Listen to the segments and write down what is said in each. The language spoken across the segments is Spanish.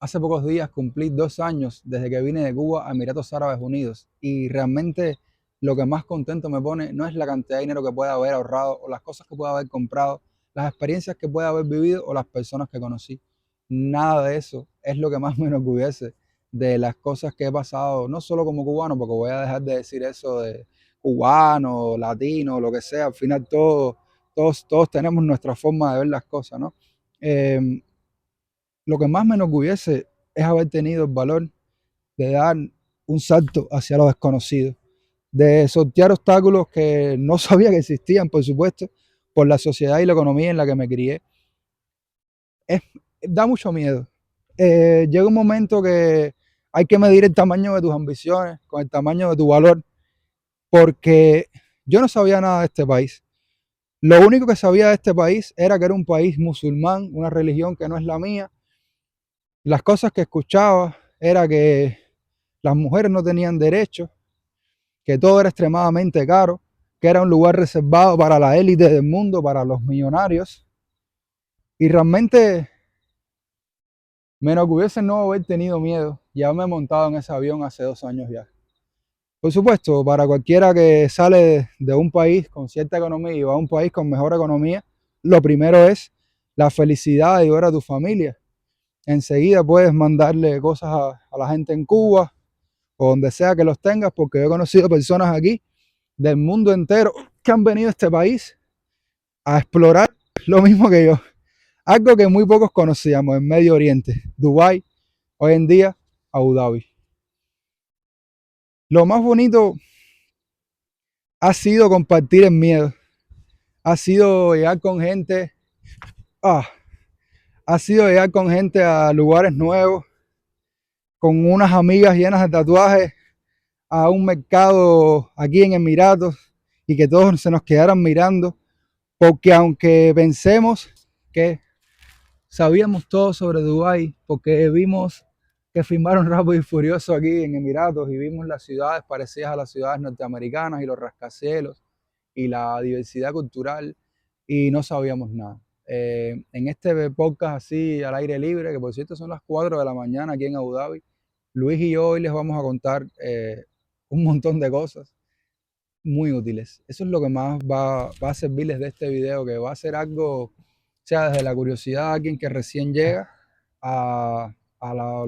Hace pocos días cumplí 2 años desde que vine de Cuba a Emiratos Árabes Unidos y realmente lo que más contento me pone no es la cantidad de dinero que pueda haber ahorrado o las cosas que pueda haber comprado, las experiencias que pueda haber vivido o las personas que conocí. Nada de eso es lo que más me enorgullece de las cosas que he pasado, no solo como cubano, porque voy a dejar de decir eso de cubano, latino, lo que sea. Al final todos tenemos nuestra forma de ver las cosas, ¿no? Eh, lo que más me enorgullece es haber tenido el valor de dar un salto hacia lo desconocido, de sortear obstáculos que no sabía que existían, por supuesto, por la sociedad y la economía en la que me crié. Es, da mucho miedo. Llega un momento que hay que medir el tamaño de tus ambiciones con el tamaño de tu valor, porque yo no sabía nada de este país. Lo único que sabía de este país era que era un país musulmán, una religión que no es la mía. Las cosas que escuchaba era que las mujeres no tenían derechos, que todo era extremadamente caro, que era un lugar reservado para la élite del mundo, para los millonarios. Y realmente me enorgullece no haber tenido miedo y haberme montado en ese avión hace 2 años ya. Por supuesto, para cualquiera que sale de un país con cierta economía y va a un país con mejor economía, lo primero es la felicidad de ver a tu familia. Enseguida puedes mandarle cosas a la gente en Cuba o donde sea que los tengas, porque yo he conocido personas aquí del mundo entero que han venido a este país a explorar lo mismo que yo. Algo que muy pocos conocíamos en Medio Oriente, Dubái, hoy en día Abu Dhabi. Lo más bonito ha sido compartir el miedo, ha sido llegar con gente, ah, ha sido llegar con gente a lugares nuevos, con unas amigas llenas de tatuajes, a un mercado aquí en Emiratos y que todos se nos quedaran mirando, porque aunque pensemos que sabíamos todo sobre Dubái, porque vimos que filmaron Rápido y Furioso aquí en Emiratos y vimos las ciudades parecidas a las ciudades norteamericanas y los rascacielos y la diversidad cultural y no sabíamos nada. En este podcast así al aire libre, que por cierto son las 4 de la mañana aquí en Abu Dhabi, Luis y yo hoy les vamos a contar un montón de cosas muy útiles. Eso es lo que más va a servirles de este video, que va a ser algo, o sea, desde la curiosidad de alguien que recién llega a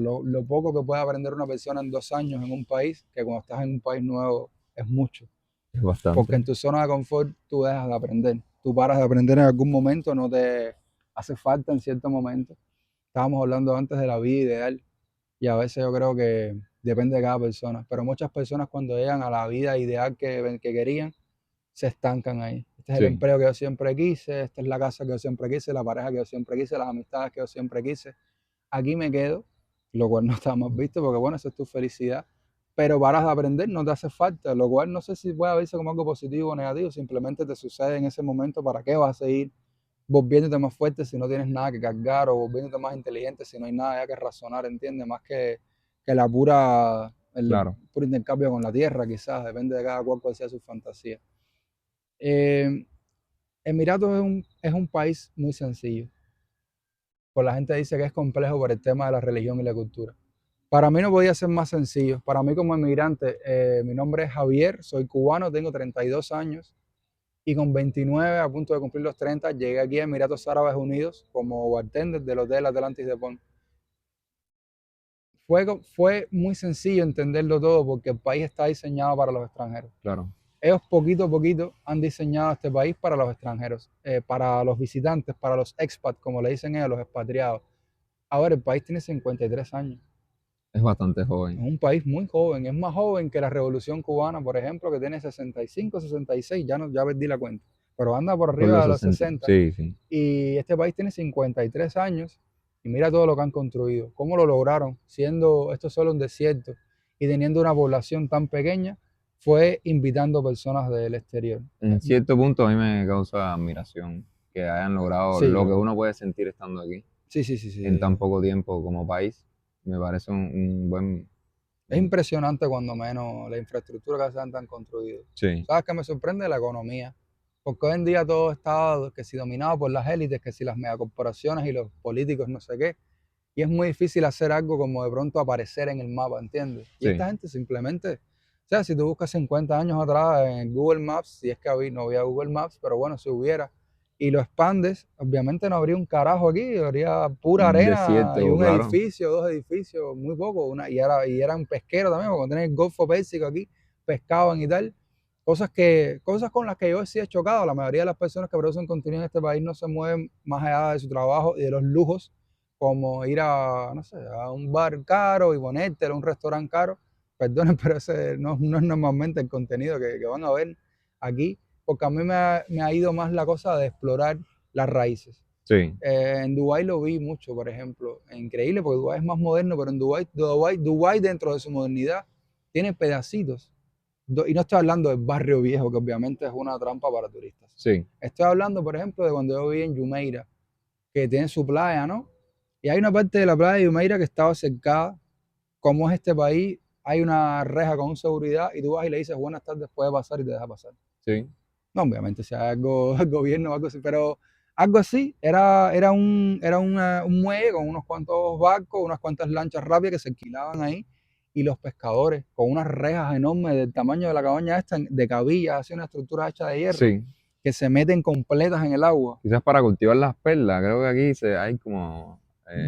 lo poco que puede aprender una persona en 2 años en un país, que cuando estás en un país nuevo es mucho. Es Porque bastante. en tu zona de confort tú dejas de aprender. Tú paras de aprender en algún momento, no te hace falta en cierto momento. Estábamos hablando antes de la vida ideal y a veces yo creo que depende de cada persona, pero muchas personas cuando llegan a la vida ideal que querían, se estancan ahí. Este es el Sí, empleo que yo siempre quise, esta es la casa que yo siempre quise, la pareja que yo siempre quise, las amistades que yo siempre quise. Aquí me quedo, lo cual no está mal visto porque bueno, esa es tu felicidad, pero paras de aprender, no te hace falta, lo cual no sé si puede verse como algo positivo o negativo, simplemente te sucede en ese momento. ¿Para qué vas a seguir volviéndote más fuerte si no tienes nada que cargar, o volviéndote más inteligente si no hay nada ya que razonar, ¿entiendes? Más que el claro. puro intercambio con la tierra, quizás, depende de cada cual cual sea su fantasía. Eh, Emiratos es un país muy sencillo, pues la gente dice que es complejo por el tema de la religión y la cultura. Para mí no podía ser más sencillo. Para mí como inmigrante, mi nombre es Javier, soy cubano, tengo 32 años y con 29, a punto de cumplir los 30, llegué aquí a Emiratos Árabes Unidos como bartender del Hotel Atlantis de Pont. Fue muy sencillo entenderlo todo porque el país está diseñado para los extranjeros. Claro. Ellos poquito a poquito han diseñado este país para los extranjeros, para los visitantes, para los expats, como le dicen ellos, los expatriados. Ahora el país tiene 53 años. Es bastante Es joven. un país muy joven, es más joven que la Revolución Cubana, por ejemplo, que tiene 65, 66, ya, no, ya perdí la cuenta, pero anda por Por arriba los de los 60. 60. Sí, sí. Y este país tiene 53 años y mira todo lo que han construido. ¿Cómo lo lograron? Siendo esto solo un desierto y teniendo una población tan pequeña, fue invitando personas del exterior. En cierto punto a mí me causa admiración que hayan logrado Sí, lo que claro. uno puede sentir estando aquí Sí, sí, sí, en tan sí. poco tiempo como país. Me parece un buen... Es un- impresionante cuando menos la infraestructura que se han tan construido. sí, ¿Sabes qué me sorprende? La economía. Porque hoy en día todo está que si dominado por las élites, que si las megacorporaciones y los políticos no sé qué. y es muy difícil hacer algo como de pronto aparecer en el mapa, ¿entiendes? Y esta Sí, gente simplemente, o sea, si tú buscas 50 años atrás en Google Maps, si es que no había Google Maps, pero bueno, si hubiera, y lo expandes, obviamente no habría un carajo aquí, habría pura un arena y desierto, un claro. edificio, dos edificios, muy poco, y eran pesqueros también, porque tener el Golfo Pérsico aquí, pescaban y tal. Cosas con las que yo sí he chocado. La mayoría de las personas que producen contenido en este país no se mueven más allá de su trabajo y de los lujos, como ir a, no sé, a un bar caro y ponértelo, a un restaurante caro. Perdonen, pero ese no es normalmente el contenido que van a ver aquí, porque a mí me ha ido más la cosa de explorar las raíces. Sí, En Dubái lo vi mucho, por ejemplo. Increíble, porque Dubái es más moderno, pero en Dubái dentro de su modernidad tiene pedacitos. Y no estoy hablando del barrio viejo, que obviamente es una trampa para turistas. sí, Estoy hablando, por ejemplo, de cuando yo viví en Jumeirah, que tiene su playa, ¿no? Y hay una parte de la playa de Jumeirah que estaba cercada. Como es este país, hay una reja con seguridad y tú vas y le dices buenas tardes, puede pasar y te deja pasar. sí, No, obviamente, si hay algo, el gobierno o algo así, pero algo así, un muelle con unos cuantos barcos, unas cuantas lanchas rápidas que se alquilaban ahí, y los pescadores con unas rejas enormes del tamaño de la cabaña esta, de cabillas, así una estructura hecha de hierro, sí. que se meten completas en el agua. Quizás para cultivar las perlas, creo que aquí hay como,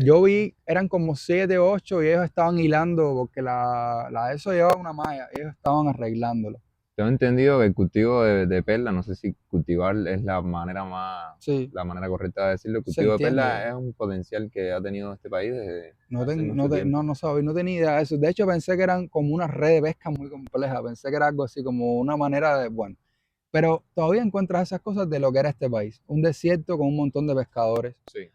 Yo vi, eran como 7 o 8 y ellos estaban hilando, porque la eso llevaba una malla, ellos estaban arreglándolo. tengo entendido que el cultivo de perla, no sé si cultivar es Sí, la manera correcta de decirlo, el se cultivo de perla entiende. es un potencial que ha tenido este país desde No, hace mucho tiempo. no sabía, no tenía idea de eso. De hecho, pensé que eran como una red de pesca muy compleja. Pensé que era algo así como una manera de, bueno. Pero todavía encuentras esas cosas de lo que era este país. Un desierto con un montón de pescadores. Sí,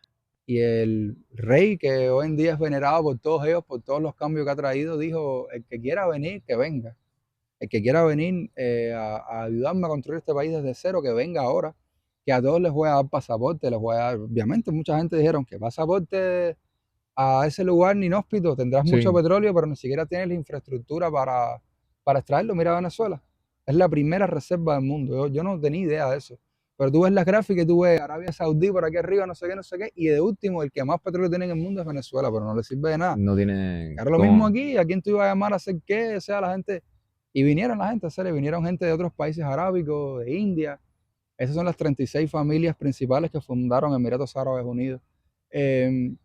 Y el rey, que hoy en día es venerado por todos ellos, por todos los cambios que ha traído, dijo, el que quiera venir, que venga. El que quiera venir a ayudarme a construir este país desde cero, que venga ahora. Que a todos les voy a dar pasaporte, les voy a dar, obviamente mucha gente dijeron que pasaporte a ese lugar inhóspito, tendrás mucho sí, petróleo, pero ni siquiera tienes la infraestructura para extraerlo. Mira Venezuela, es la primera reserva del mundo. Yo no tenía idea de eso. Pero tú ves las gráficas y tú ves Arabia Saudí por aquí arriba, no sé qué, y de último, el que más petróleo tiene en el mundo es Venezuela, pero no le sirve de nada. no tiene Ahora lo mismo cómo. aquí, ¿a quién tú ibas a llamar a hacer qué? O sea, la gente, y vinieron la gente, se le vinieron gente de otros países arábicos, de India. Esas son las 36 familias principales que fundaron Emiratos Árabes Unidos.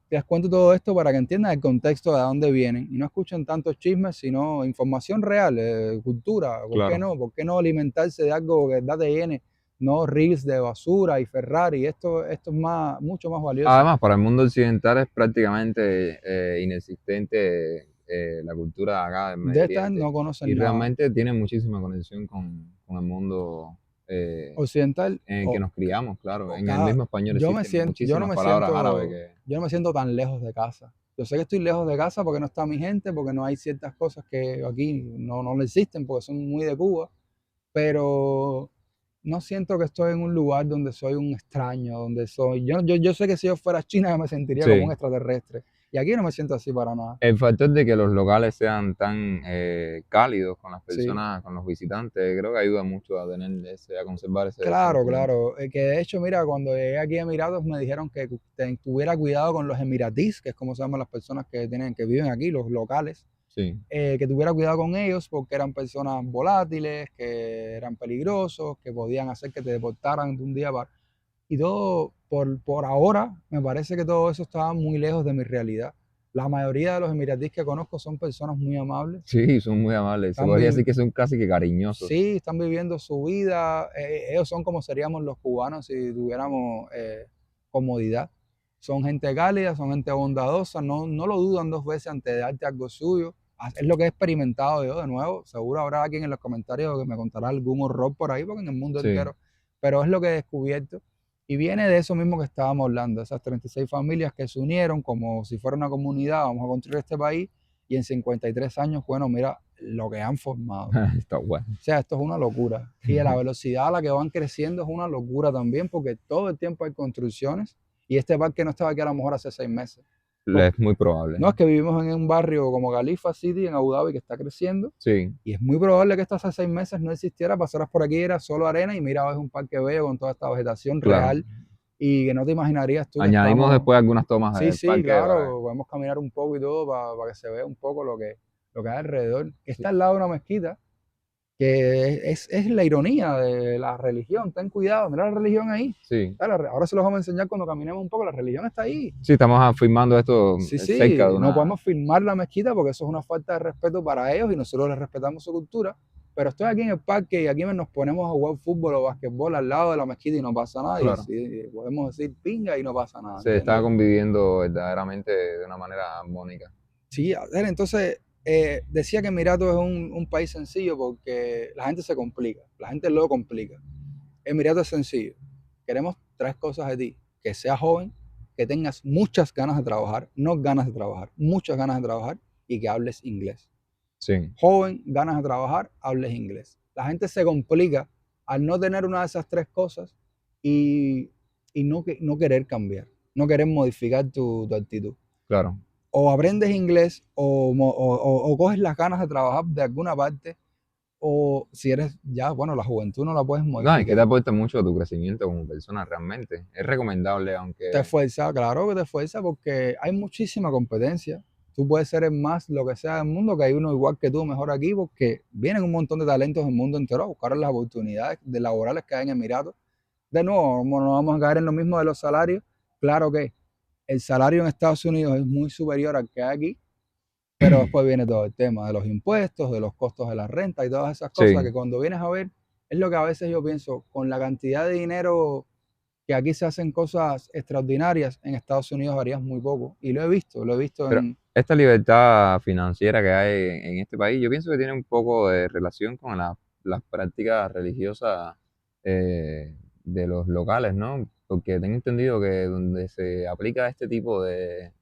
Les cuento todo esto para que entiendan el contexto de dónde vienen y no escuchen tantos chismes, sino información real, cultura. ¿Por qué Claro. no? ¿Por qué no alimentarse de algo que de verdad te llene? No reels de basura y Ferrari. Esto es mucho más valioso. Además, para el mundo occidental es prácticamente inexistente la cultura acá del De Medio estas Oriente no y conocen nada. realmente tiene muchísima conexión con el mundo Occidental en el que nos criamos, claro. o En el cada, mismo español existen muchísimas palabras árabes que... yo no me siento tan lejos de casa. Yo sé que estoy lejos de casa porque no está mi gente, porque no hay ciertas cosas que aquí no existen, porque son muy de Cuba, pero no siento que estoy en un lugar donde soy un extraño, donde soy, yo sé que si yo fuera a China me sentiría como un Sí, extraterrestre, y aquí no me siento así para nada. el factor de que los locales sean tan cálidos con las Sí. personas, con los visitantes, creo que ayuda mucho a tener ese, a conservar ese Claro, sentimiento. claro. Que de hecho, mira, cuando llegué aquí a Emiratos me dijeron que tuviera cuidado con los emiratíes, que es como se llaman las personas que viven aquí, los locales, Sí, que tuviera cuidado con ellos porque eran personas volátiles, que eran peligrosos, que podían hacer que te deportaran de un día para... Y todo, por ahora, me parece que todo eso estaba muy lejos de mi realidad. La mayoría de los emiratíes que conozco son personas muy amables, sí, son muy amables. Se están, podría vi- decir que son casi que cariñosos. sí, están viviendo su vida. Ellos son como seríamos los cubanos si tuviéramos comodidad. Son gente cálida, son gente bondadosa, no lo dudan dos veces antes de darte algo suyo. Es lo que he experimentado yo de nuevo. Seguro habrá alguien en los comentarios que me contará algún horror por ahí, porque en el mundo Sí. entero. Pero es lo que he descubierto. Y viene de eso mismo que estábamos hablando, esas 36 familias que se unieron como si fuera una comunidad, vamos a construir este país, y en 53 años, bueno, mira lo que han formado. Está bueno. O sea, esto es una locura. Y a la velocidad a la que van creciendo es una locura también, porque todo el tiempo hay construcciones y este parque no estaba aquí a lo mejor hace 6 meses. Es muy probable. No es que vivimos en un barrio como Khalifa City en Abu Dhabi que está creciendo Sí, y es muy probable que esto hace 6 meses no existiera, pasaras por aquí, era solo arena y mira, es un parque bello con toda esta vegetación claro. real y que no te imaginarías tú que Añadimos estamos. después algunas tomas Sí, del sí, parque para... claro, podemos caminar un poco y todo para que se vea un poco lo que hay alrededor. Está al lado de una mezquita, que es la ironía de la religión. Ten cuidado, mira la religión ahí. Sí, Ahora se los vamos a enseñar cuando caminemos un poco, la religión está ahí. sí, estamos afirmando esto Sí, cerca de sí, no una... podemos filmar la mezquita porque eso es una falta de respeto para ellos y nosotros les respetamos su cultura. Pero estoy aquí en el parque y aquí nos ponemos a jugar fútbol o basquetbol al lado de la mezquita y no pasa nada. Y Claro, sí, podemos decir pinga y no pasa nada, se está ¿entiendes? conviviendo verdaderamente de una manera armónica. Sí, a ver, entonces decía que Emiratos es un país sencillo porque la gente se complica, la gente lo complica. Emiratos es sencillo. Queremos tres cosas de ti: que seas joven, que tengas muchas ganas de trabajar, no ganas de trabajar, muchas ganas de trabajar y que hables inglés. Sí, Joven, ganas de trabajar, hables inglés. La gente se complica al no tener una de esas tres cosas y, no querer cambiar, no querer modificar tu actitud. claro. O aprendes inglés o coges las ganas de trabajar de alguna parte, o si eres ya, bueno, la juventud no la puedes No, es que te modificar. aporta mucho a tu crecimiento como persona realmente. Es recomendable, Te aunque... esfuerza, claro que te esfuerza porque hay muchísima competencia. Tú puedes ser el más lo que sea del mundo, que hay uno igual que tú, mejor aquí, porque vienen un montón de talentos del mundo entero a buscar las oportunidades de laborales que hay en Emiratos. De nuevo, como no vamos a caer en lo mismo de los salarios, claro que el salario en Estados Unidos es muy superior al que hay aquí, pero después viene todo el tema de los impuestos, de los costos de la renta y todas esas cosas que Sí, cuando vienes a ver, es lo que a veces yo pienso, con la cantidad de dinero que aquí se hacen cosas extraordinarias, en Estados Unidos harías muy poco. Y lo he visto pero en. esta libertad financiera que hay en este país, yo pienso que tiene un poco de relación con las prácticas religiosas de los locales, ¿no? Porque tengo entendido que donde se aplica este tipo de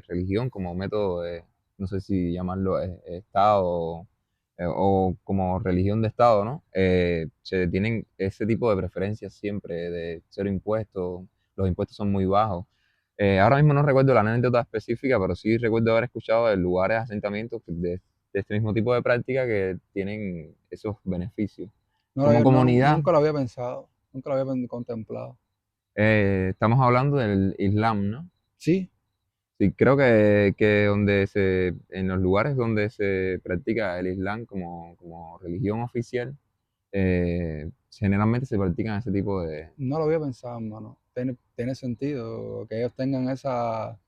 religión como método de, no sé si llamarlo Estado o como religión de Estado, ¿no? Se tienen ese tipo de preferencias siempre de cero impuestos, los impuestos son muy bajos. Ahora mismo no recuerdo la anécdota específica, pero sí recuerdo haber escuchado de lugares, asentamientos de este mismo tipo de práctica que tienen esos beneficios. Como comunidad, Nunca lo había pensado, nunca lo había contemplado. estamos hablando del Islam, ¿no? Sí, Sí, creo que en los lugares donde se practica el Islam como religión oficial, generalmente se practican ese tipo de... no lo había pensado, hermano. Tiene sentido que ellos tengan esa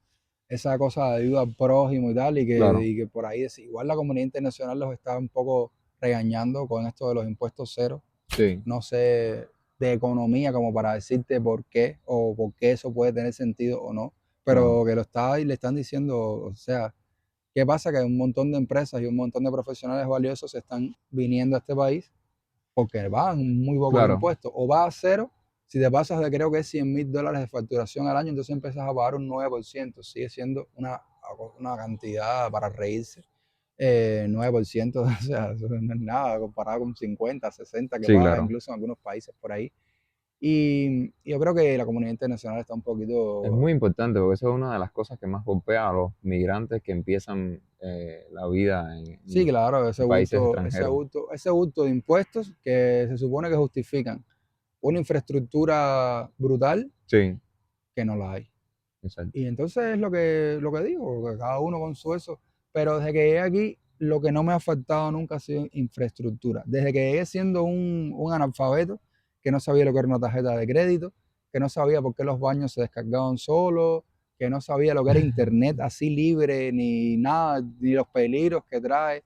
cosa de ayuda al prójimo y tal, Claro, y que por ahí igual la comunidad internacional los está un poco regañando con esto de los impuestos cero. sí, No sé de economía como para decirte por qué o por qué eso puede tener sentido o no, claro, pero que lo está y le están diciendo, o sea, ¿qué pasa? Que un montón de empresas y un montón de profesionales valiosos se están viniendo a este país porque van muy pocos claro. impuestos, o va a cero, si te pasas de creo que es $100,000 de facturación al año, entonces empiezas a pagar un 9%, sigue siendo una cantidad para reírse. 9%, o sea, eso no es nada comparado con 50, 60 que Sí, paga claro. incluso en algunos países por ahí. Y yo creo que la comunidad internacional está un Es poquito. muy importante porque eso es una de las cosas que más golpea a los migrantes que empiezan la vida Sí, claro, ese en países bulto, ese extranjeros. bulto, ese bulto de impuestos que se supone que justifican una infraestructura brutal Sí, que no la hay. exacto. Y entonces es lo que digo, que cada uno con su eso. Pero desde que llegué aquí, lo que no me ha faltado nunca ha sido infraestructura. Desde que llegué siendo un analfabeto, que no sabía lo que era una tarjeta de crédito, que no sabía por qué los baños se descargaban solos, que no sabía lo que era internet así libre, ni nada, ni los peligros que trae,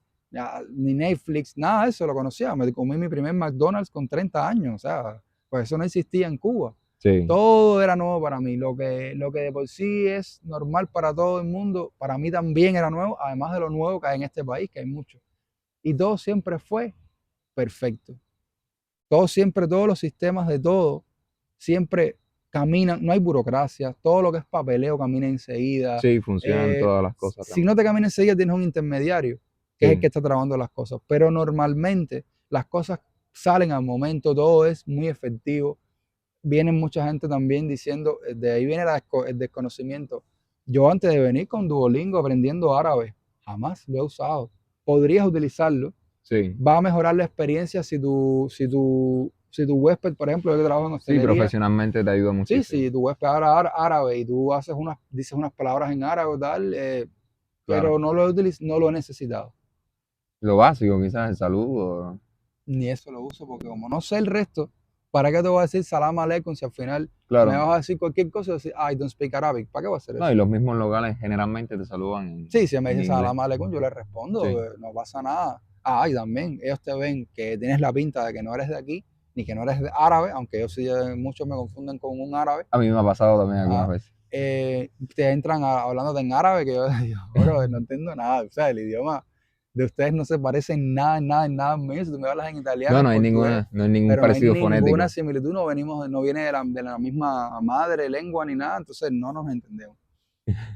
ni Netflix, nada de eso lo conocía. Me comí mi primer McDonald's con 30 años, o sea, pues eso no existía en Cuba. Sí, Todo era nuevo para mí. Lo que de por sí es normal para todo el mundo, para mí también era nuevo, además de lo nuevo que hay en este país, que hay mucho. Y todo siempre fue perfecto. Todo siempre, todos los sistemas de todo, siempre caminan, no hay burocracia, todo lo que es papeleo camina enseguida. sí, funcionan todas las cosas Si no te realmente. camina enseguida, tienes un intermediario, que es el que Sí, está trabajando las cosas. Pero normalmente las cosas salen al momento, todo es muy efectivo. Viene mucha gente también diciendo, de ahí viene el desconocimiento. Yo antes de venir con Duolingo aprendiendo árabe, jamás lo he usado. Podrías utilizarlo, sí, va a mejorar la experiencia si si tu huésped, por ejemplo, yo que trabajo en Sí, hostelería, profesionalmente te ayuda sí, muchísimo. sí, tu huésped habla árabe y tú dices unas palabras en árabe o tal, Claro. pero no lo he necesitado. Lo básico, quizás el saludo. Ni eso lo uso porque como no sé el resto, ¿para qué te voy a decir salam aleikum si al final me Claro. vas a decir cualquier cosa y decir, I don't speak Arabic? ¿Para qué voy a hacer No, y eso? los mismos locales generalmente te saludan Sí, si me en dice inglés. salam aleikum, yo le respondo, Sí. no pasa nada. Ah, y también ellos te ven que tienes la pinta de que no eres de aquí, ni que no eres de árabe, aunque ellos sí, muchos me confunden con un árabe. A mí me ha pasado también algunas Ah, veces. te entran hablándote en árabe, que yo, bro, no entiendo nada. O sea, el idioma de ustedes no se parece en nada, en nada, en nada mío. Si tú me hablas en italiano, No, en portugués, no hay ningún pero no hay parecido ninguna fonético. similitud, no viene de la misma madre, lengua ni nada, entonces no nos entendemos.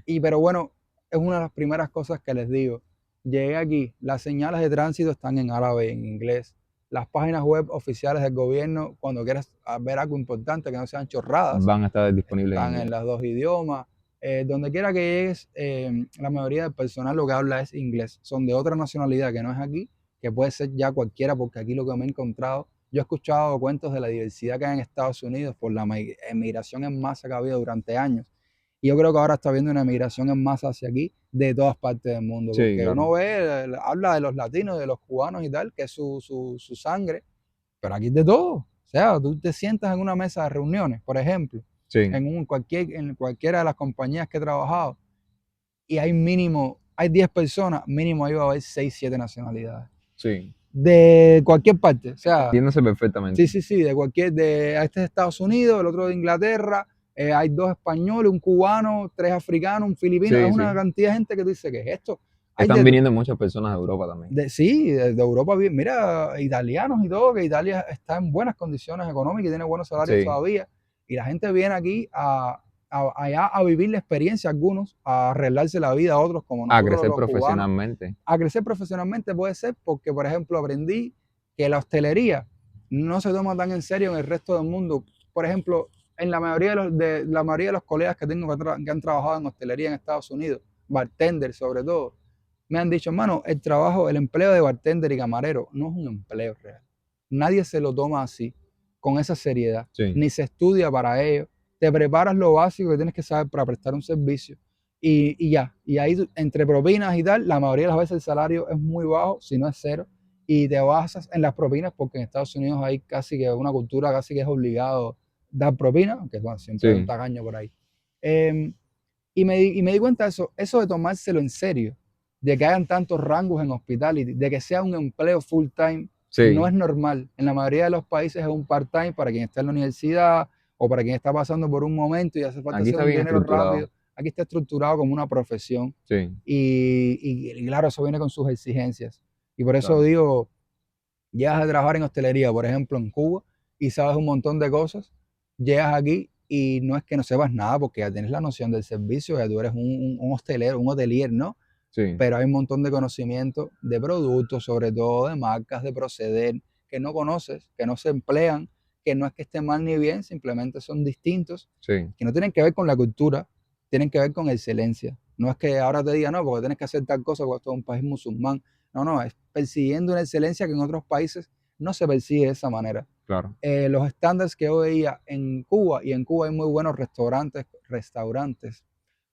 Pero bueno, es una de las primeras cosas que les digo. Llegué aquí, las señales de tránsito están en árabe, en inglés. Las páginas web oficiales del gobierno, cuando quieras ver algo importante, que no sean chorradas, Van a estar disponibles en están en inglés. los dos idiomas. Donde quiera que llegues, la mayoría del personal lo que habla es inglés. Son de otra nacionalidad que no es aquí, que puede ser ya cualquiera, porque aquí lo que me he encontrado, yo he escuchado cuentos de la diversidad que hay en Estados Unidos por la emigración en masa que ha habido durante años. Y yo creo que ahora está habiendo una emigración en masa hacia aquí de todas partes del mundo, Sí, porque claro. uno ve, habla de los latinos, de los cubanos y tal, que es su sangre, pero aquí es de todo. O sea, tú te sientas en una mesa de reuniones, por ejemplo, Sí, en cualquiera de las compañías que he trabajado, y hay 10 personas, mínimo ahí va a haber 6 7 nacionalidades. sí. De cualquier parte. O sea, Entiéndose sí, perfectamente. sí, sí, este es Estados Unidos, el otro de Inglaterra, hay 2 españoles, un cubano, 3 africanos, un filipino, es Sí, una sí. cantidad de gente que tú dices, ¿qué es esto? Hay Están de, viniendo muchas personas de Europa también. sí, de Europa, mira, italianos y todo, que Italia está en buenas condiciones económicas y tiene buenos salarios Sí. todavía. Y la gente viene aquí allá a vivir la experiencia, algunos, a arreglarse la vida, a otros como A nosotros crecer los cubanos, profesionalmente. a crecer profesionalmente puede ser porque, por ejemplo, aprendí que la hostelería no se toma tan en serio en el resto del mundo. Por ejemplo, en la mayoría de los colegas que tengo que han trabajado en hostelería en Estados Unidos, bartender sobre todo, me han dicho, hermano, el empleo de bartender y camarero no es un empleo real. Nadie se lo toma así, con esa seriedad, Sí, ni se estudia para ello. Te preparas lo básico que tienes que saber para prestar un servicio y ya. Y ahí, entre propinas y tal, la mayoría de las veces el salario es muy bajo, si no es cero, y te basas en las propinas porque en Estados Unidos hay casi que una cultura casi que es obligado dar propina, aunque bueno, siempre hay un sí, tacaño por ahí. Eh, y me di cuenta de eso de tomárselo en serio, de que hayan tantos rangos en hospitality, de que sea un empleo full time, no sí. es normal. En la mayoría de los países es un part time para quien está en la universidad o para quien está pasando por un momento y hace falta Aquí hacer está un bien dinero estructurado. rápido. Aquí está estructurado como una profesión Sí, y claro, eso viene con sus exigencias. Y por eso claro. digo, llegas a trabajar en hostelería, por ejemplo, en Cuba, y sabes un montón de cosas, llegas aquí y no es que no sepas nada, porque ya tienes la noción del servicio, ya tú eres un hostelero, un hotelier, ¿no? Sí, Pero hay un montón de conocimiento de productos, sobre todo de marcas, de proceder, que no conoces, que no se emplean, que no es que estén mal ni bien, simplemente son distintos, sí, que no tienen que ver con la cultura, tienen que ver con excelencia. No es que ahora te diga, no, porque tienes que hacer tal cosa porque esto es un país musulmán. No, no, es persiguiendo una excelencia que en otros países no se persigue de esa manera. claro. Los estándares que yo veía en Cuba, y en Cuba hay muy buenos restaurantes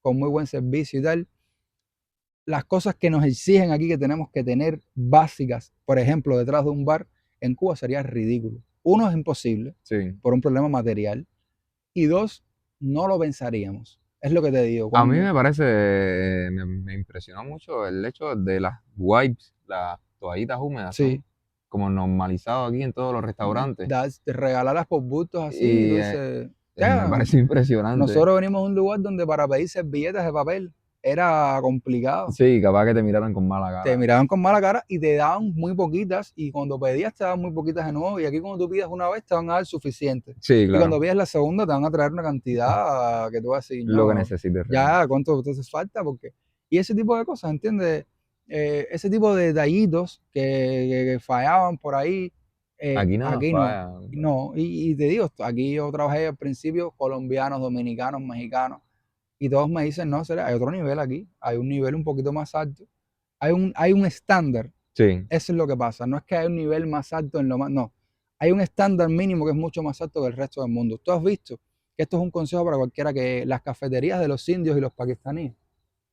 con muy buen servicio y tal, las cosas que nos exigen aquí que tenemos que tener básicas, por ejemplo, detrás de un bar, en Cuba sería ridículo. Uno, es imposible Sí. por un problema material. Y dos, no lo pensaríamos. Es lo que te digo. A mí Cuando, me parece, me impresionó mucho el hecho de las wipes, las toallitas húmedas, son sí, como normalizados aquí en todos los restaurantes. regalarlas por bultos así, y Y tú dices, me ya, parece impresionante. nosotros venimos a un lugar donde para pedir servilletas de papel era complicado. Sí, capaz que te miraran con mala Te cara. miraban con mala cara y te daban muy poquitas, y cuando pedías te daban muy poquitas de nuevo, y aquí cuando tú pides una vez te van a dar suficiente. Sí, Y cuando claro. pides la segunda te van a traer una cantidad que tú vas a decir, Lo que no, necesites realmente. ya, ¿cuánto te hace falta? Porque, y ese tipo de cosas, ¿entiendes? Ese tipo de detallitos que fallaban por ahí, Aquí nada aquí no. falla. No, y te digo, aquí yo trabajé al principio colombianos, dominicanos, mexicanos, y todos me dicen, no, hay otro nivel aquí, hay un nivel un poquito más alto, hay un estándar, Sí, eso es lo que pasa, no es que hay un nivel más alto en lo más, no, hay un estándar mínimo que es mucho más alto que el resto del mundo. Tú has visto que esto es un consejo para cualquiera, que las cafeterías de los indios y los pakistaníes,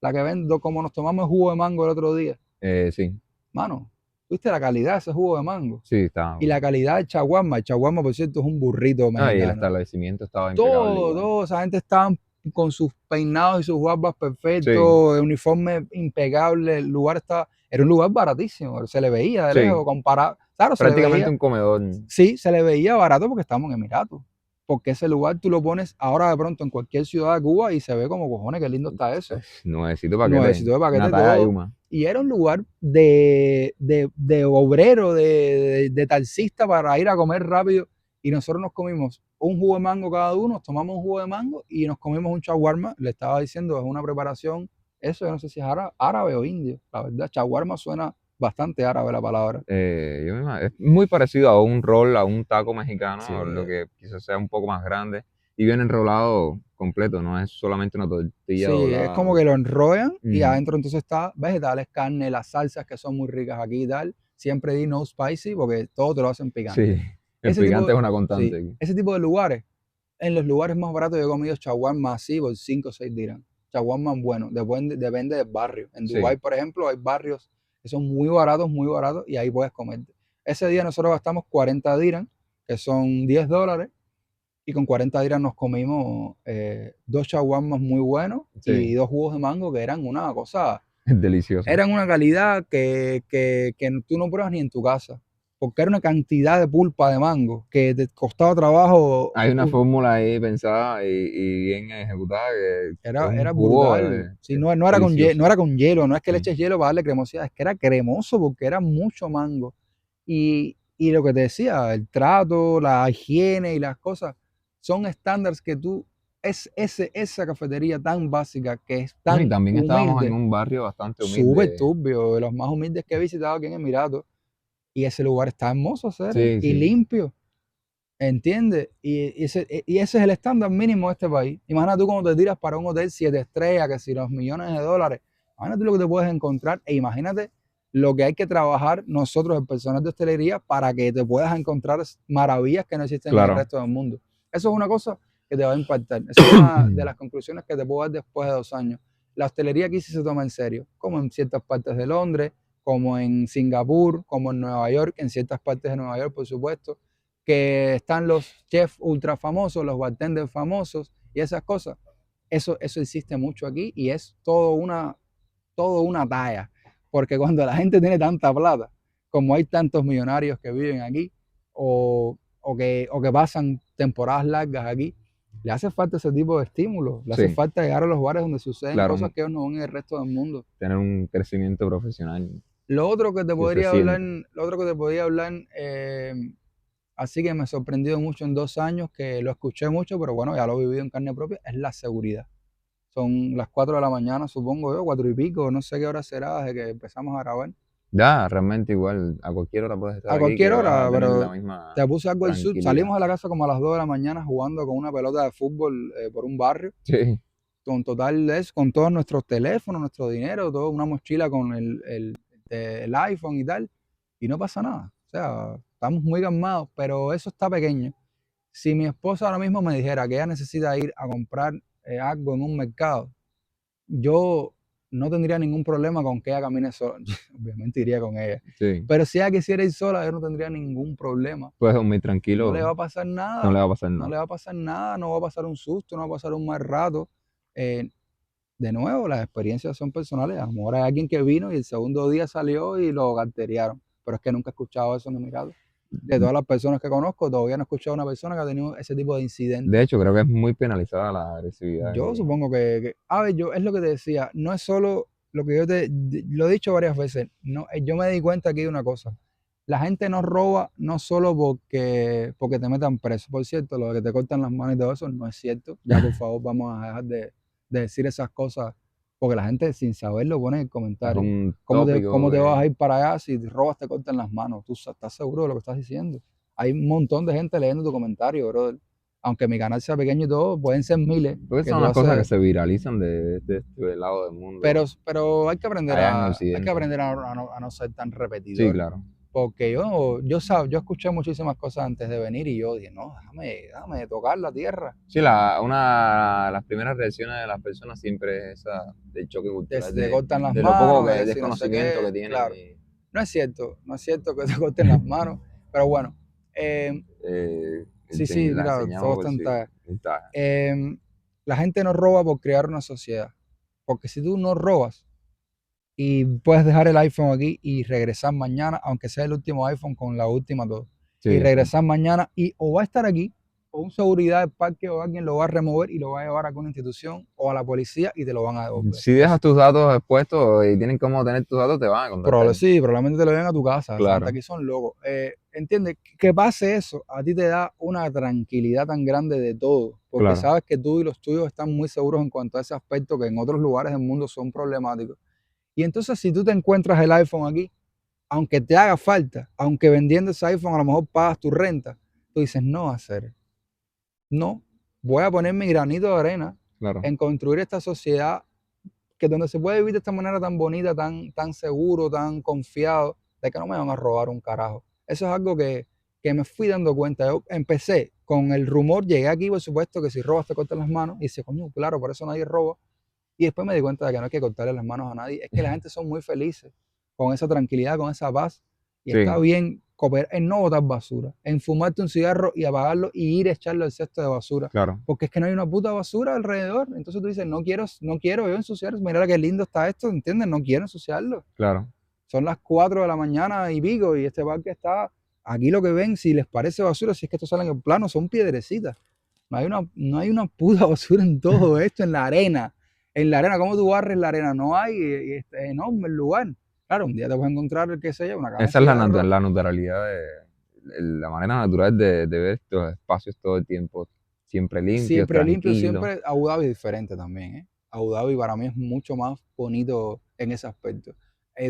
la que vendo como nos tomamos el jugo de mango el otro día, Sí, mano, ¿viste la calidad de ese jugo de mango? sí, está Y la bueno. calidad del chaguarma, el chaguarma por cierto es un burrito No, y el mexicano. establecimiento estaba impecable igual. Todo, esa gente estaban con sus peinados y sus barbas Sí, perfectos, el uniforme impecable, el lugar estaba, era un lugar baratísimo, se le veía de lejos, sí, comparado, claro, se le prácticamente veía, un comedor. sí, se le veía barato porque estamos en Emiratos, porque ese lugar tú lo pones ahora de pronto en cualquier ciudad de Cuba y se ve como cojones, qué lindo está eso, Nuevecito paquete, nuevecito de una paquete talla de todo, Yuma. y era un lugar de obrero, de taxista para ir a comer rápido, y nosotros nos comimos un jugo de mango cada uno, nos tomamos un jugo de mango y nos comimos un shawarma, le estaba diciendo, es una preparación, eso yo no sé si es árabe o indio, la verdad, shawarma suena bastante árabe la palabra. Es muy parecido a un rol, a un taco Sí, mexicano, lo que quizás sea un poco más grande y bien enrolado completo, no es solamente una tortilla sí, es doblada. como que lo enrollan y Ujú. adentro entonces está vegetales, carne, las salsas que son muy ricas aquí y tal. Siempre di no spicy porque todo te lo hacen Sí, picante. el Ese tipo picante de, es una sí, constante aquí. ese tipo de lugares, en los lugares más baratos yo he comido shawarma así por 5 o 6 dirham. Shawarma bueno, depende del barrio. En Sí, Dubái, por ejemplo, hay barrios que son muy baratos y ahí puedes comer. Ese día nosotros gastamos 40 dirham, que son $10, y con 40 dirham nos comimos dos shawarmas muy buenos y sí, dos jugos de mango que eran una cosa, es delicioso. eran una calidad que tú no pruebas ni en tu casa, porque era una cantidad de pulpa de mango que te costaba trabajo, Hay una fórmula ahí pensada y bien ejecutada que es un era jugo brutal. Sí, es no era con delicioso. no era con hielo, no es que le Sí. eches hielo para darle cremosidad, es que era cremoso porque era mucho mango. Y lo que te decía, el trato, la higiene y las cosas son estándares que esa cafetería tan básica, que es No, y tan también estábamos en humilde, un barrio bastante súper humilde. turbio, de los más humildes que he visitado aquí en Emiratos, y ese lugar está hermoso, Cere, Sí, y sí. limpio, ¿entiendes? Y ese es el estándar mínimo de este país. Imagina tú cuando te tiras para un hotel 7 estrellas, que si los millones de dólares, imagínate lo que te puedes encontrar, e imagínate lo que hay que trabajar nosotros, el personal de hostelería, para que te puedas encontrar maravillas que no existen en el Claro. resto del mundo. Eso es una cosa que te va a impactar. Esa es una de las conclusiones que te puedo dar después de 2 años. La hostelería aquí sí se toma en serio, como en ciertas partes de Londres, como en Singapur, como en Nueva York, en ciertas partes de Nueva York, por supuesto, que están los chefs ultra famosos, los bartenders famosos y esas cosas. Eso existe mucho aquí y es todo una talla. Porque cuando la gente tiene tanta plata, como hay tantos millonarios que viven aquí o que pasan temporadas largas aquí, le hace falta ese tipo de estímulo, le hace Sí, falta llegar a los bares donde suceden claro, cosas que ellos no ven en el resto del mundo. tener un crecimiento profesional Lo otro que te que se podría hablar, sienta. lo otro que te podría hablar, así que me ha sorprendido mucho en 2 años, que lo escuché mucho, pero bueno, ya lo he vivido en carne propia, es la seguridad. Son las 4 de la mañana, supongo yo, 4 y pico, no sé qué hora será desde que empezamos a grabar. Ya, realmente igual, a cualquier hora puedes estar A aquí que cualquier vas a hora, tener la pero misma te puse algo del sur. tranquilidad. Salimos de la casa como a las 2 de la mañana jugando con una pelota de fútbol por un barrio, Sí, con total con todos nuestros teléfonos, nuestro dinero, toda una mochila con el iPhone y tal, y no pasa nada. O sea, estamos muy calmados, pero eso está pequeño. Si mi esposa ahora mismo me dijera que ella necesita ir a comprar algo en un mercado, yo no tendría ningún problema con que ella camine sola. Obviamente iría con ella. sí. Pero si ella quisiera ir sola, yo no tendría ningún problema. Puedes dormir No le tranquilo, va a pasar no le nada. va a pasar No nada. le va a pasar nada, no va a pasar un susto, no va a pasar un mal rato. Eh, de nuevo, las experiencias son personales. A lo mejor hay alguien que vino y el segundo día salió y lo carteriaron. Pero es que nunca he escuchado eso en Emiratos. De todas las personas que conozco, todavía no he escuchado a una persona que ha tenido ese tipo de De incidentes. hecho, creo que es muy penalizada la agresividad Yo aquí. supongo a ver, yo es lo que te decía, no es solo lo que lo he dicho varias veces, no, yo me di cuenta aquí de una cosa, la gente no roba no solo porque te metan preso, por cierto, lo de que te cortan las manos y todo eso no es cierto, ya por favor vamos a dejar de decir esas cosas, porque la gente sin saberlo pone en el Es comentario, un cómo tópico te vas que a ir para allá si robas te cortan las manos? ¿Tú estás seguro de lo que estás diciendo? Hay un montón de gente leyendo tu comentario, brother, aunque mi canal sea pequeño y todo, pueden ser miles pues que son tú las cosas que haces, se viralizan de este lado del mundo pero allá en hay que Occidente. aprender a no ser tan Sí, repetidor. claro. Porque yo escuché muchísimas cosas antes de venir y yo dije, no, déjame tocar la tierra. Sí, una de las primeras reacciones de las personas siempre es esa del choque cultural, Te cortan las de lo poco manos, que si no sé desconocimiento que qué, tienen claro. No es cierto que te corten las manos, pero bueno, eh, sí, la mira, enseñamos todo por está en sí. talla. La gente no roba por crear una sociedad, porque si tú no robas y puedes dejar el iPhone aquí y regresar mañana, aunque sea el último iPhone con la última todo, Sí, y exacto. regresar mañana y o va a estar aquí, o un seguridad del parque o alguien lo va a remover y lo va a llevar a alguna institución o a la policía y te lo van a devolver. Si dejas tus datos expuestos y tienen cómo tener tus datos, te van a contactar. Sí, probablemente te lo den a tu casa. Esa gente Claro, aquí son locos. ¿Entiendes? Que pase eso, a ti te da una tranquilidad tan grande de todo, porque claro. sabes que tú y los tuyos están muy seguros en cuanto a ese aspecto que en otros lugares del mundo son problemáticos. Y entonces si tú te encuentras el iPhone aquí, aunque te haga falta, aunque vendiendo ese iPhone a lo mejor pagas tu renta, tú dices, no, hacer, no, voy a poner mi granito de arena Claro. en construir esta sociedad que donde se puede vivir de esta manera tan bonita, tan seguro, tan confiado, de que no me van a robar un carajo. Eso es algo que me fui dando cuenta. Yo empecé con el rumor, llegué aquí, por supuesto, que si robas te cortan las manos, y dice, coño, claro, por eso nadie roba. Y después me di cuenta de que no hay que cortarle las manos a nadie, es que la gente son muy felices, con esa tranquilidad, con esa paz, y está Sí, bien cooperar en no botar basura, en fumarte un cigarro y apagarlo y ir a echarlo al cesto de basura, claro, porque es que no hay una puta basura alrededor. Entonces tú dices, no quiero yo ensuciar, mira qué lindo está esto, ¿entiendes? No quiero ensuciarlo. claro. Son las 4 de la mañana y pico y este parque está, aquí lo que ven, si les parece basura, si es que esto sale en el plano, son piedrecitas. No hay una puta basura en todo esto, en la arena. En la arena, ¿cómo tú barres la arena? No hay, y este enorme el lugar. Claro, un día te puedes encontrar, qué sé yo, una caja de Esa es cigarros. la naturalidad la manera natural de ver estos espacios todo el tiempo, siempre limpios, Siempre limpio, tranquilos. siempre. Abu Dhabi es diferente también, ¿eh? Abu Dhabi para mí es mucho más bonito en ese aspecto.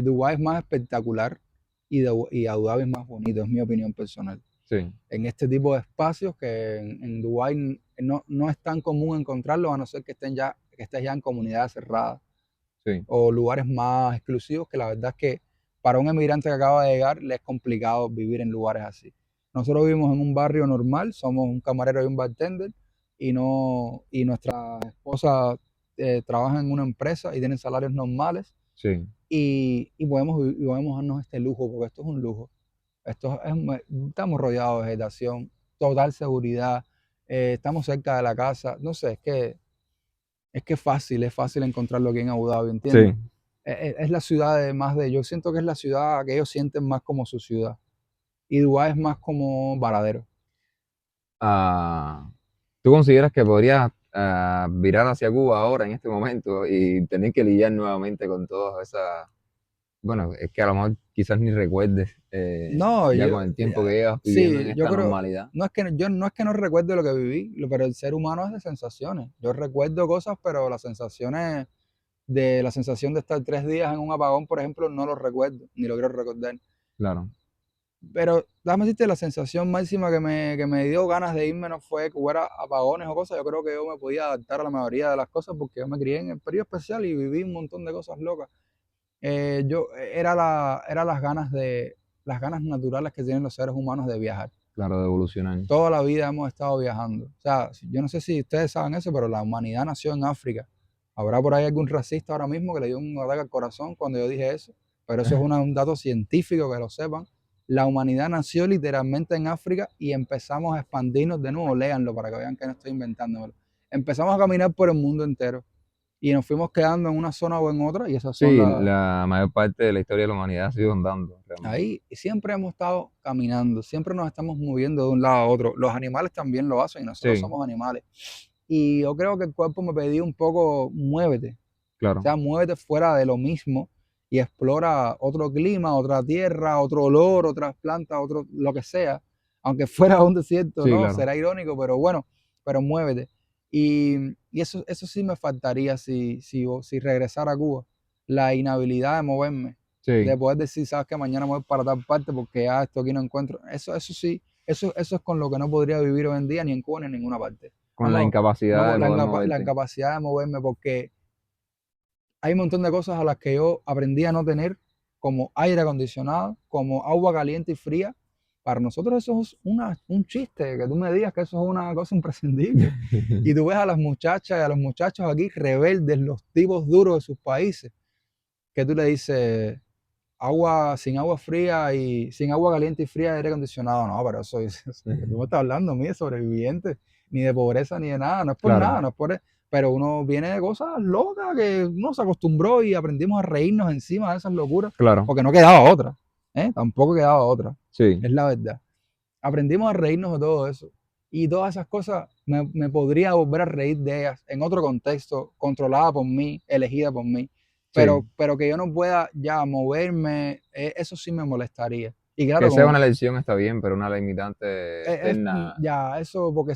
Dubái es más espectacular y Abu Dhabi es más bonito, es mi opinión personal. Sí, En este tipo de espacios que en Dubái no es tan común encontrarlos, a no ser que estés ya en comunidades cerradas sí, o lugares más exclusivos, que la verdad es que para un emigrante que acaba de llegar le es complicado vivir en lugares así. Nosotros vivimos en un barrio normal, somos un camarero y un bartender, y nuestra esposa trabaja en una empresa y tienen salarios normales, sí. y podemos darnos este lujo, porque esto es un lujo. Estamos rodeados de vegetación, total seguridad, estamos cerca de la casa, no sé, es que es fácil encontrarlo aquí en Abu Dhabi, ¿entiendes? Sí. Es la ciudad yo siento que es la ciudad que ellos sienten más como su ciudad, y Dubái es más como varadero. Ah, ¿tú consideras que podrías virar hacia Cuba ahora en este momento y tener que lidiar nuevamente con todas esas, bueno, es que a lo mejor quizás ni recuerdes No, ya con el tiempo que llevas viviendo en sí, yo esta creo, normalidad? no es que no recuerde lo que viví, pero el ser humano es de sensaciones. Yo recuerdo cosas, pero la sensación de estar 3 días en un apagón, por ejemplo, no lo recuerdo, ni lo quiero recordar. Claro, Pero déjame decirte, la sensación máxima que me dio ganas de irme no fue que hubiera apagones o cosas. Yo creo que yo me podía adaptar a la mayoría de las cosas porque yo me crié en el periodo especial y viví un montón de cosas locas. Era las ganas naturales que tienen los seres humanos de viajar. claro, de evolucionar. Toda la vida hemos estado viajando. O sea, yo no sé si ustedes saben eso, pero la humanidad nació en África. Habrá por ahí algún racista ahora mismo que le dio un ataque al corazón cuando yo dije eso, pero eso es un dato científico, que lo sepan. La humanidad nació literalmente en África y empezamos a expandirnos de nuevo. Léanlo para que vean que no estoy inventándomelo. Empezamos a caminar por el mundo entero y nos fuimos quedando en una zona o en otra, y esas son Sí, las. la mayor parte de la historia de la humanidad ha sido andando, realmente. Ahí siempre hemos estado caminando, siempre nos estamos moviendo de un lado a otro. Los animales también lo hacen y nosotros Sí, somos animales. Y yo creo que el cuerpo me pedía un poco, muévete, o claro. sea, muévete fuera de lo mismo y explora otro clima, otra tierra, otro olor, otras plantas, otro, lo que sea. Aunque fuera un desierto, Sí, ¿no? claro. Será irónico, pero bueno, pero muévete. Y eso sí me faltaría si regresara a Cuba, la inhabilidad de moverme, Sí, de poder decir, sabes que mañana me voy para tal parte porque ya esto aquí no encuentro. Eso sí, eso es con lo que no podría vivir hoy en día ni en Cuba ni en ninguna parte. No, con la no, no, incapacidad de poder la moverte. incapacidad de moverme, porque hay un montón de cosas a las que yo aprendí a no tener como aire acondicionado, como agua caliente y fría. Para nosotros eso es un chiste, que tú me digas que eso es una cosa imprescindible. Y tú ves a las muchachas y a los muchachos aquí rebeldes, los tipos duros de sus países, que tú le dices agua sin agua fría y sin agua caliente y fría de aire acondicionado. No, pero eso que tú me estás hablando a mí de sobreviviente, ni de pobreza ni de nada, no es por Claro, nada, no es por, pero uno viene de cosas locas que uno se acostumbró y aprendimos a reírnos encima de esas locuras, claro, porque no quedaba otra, ¿eh? Tampoco quedaba otra, sí, es la verdad. Aprendimos a reírnos de todo eso. Y todas esas cosas me podría volver a reír de ellas en otro contexto, controlada por mí, elegida por mí, sí. pero que yo no pueda ya moverme, eso sí me molestaría. Y claro, Que sea como una elección está bien, pero una limitante externa ya eso, porque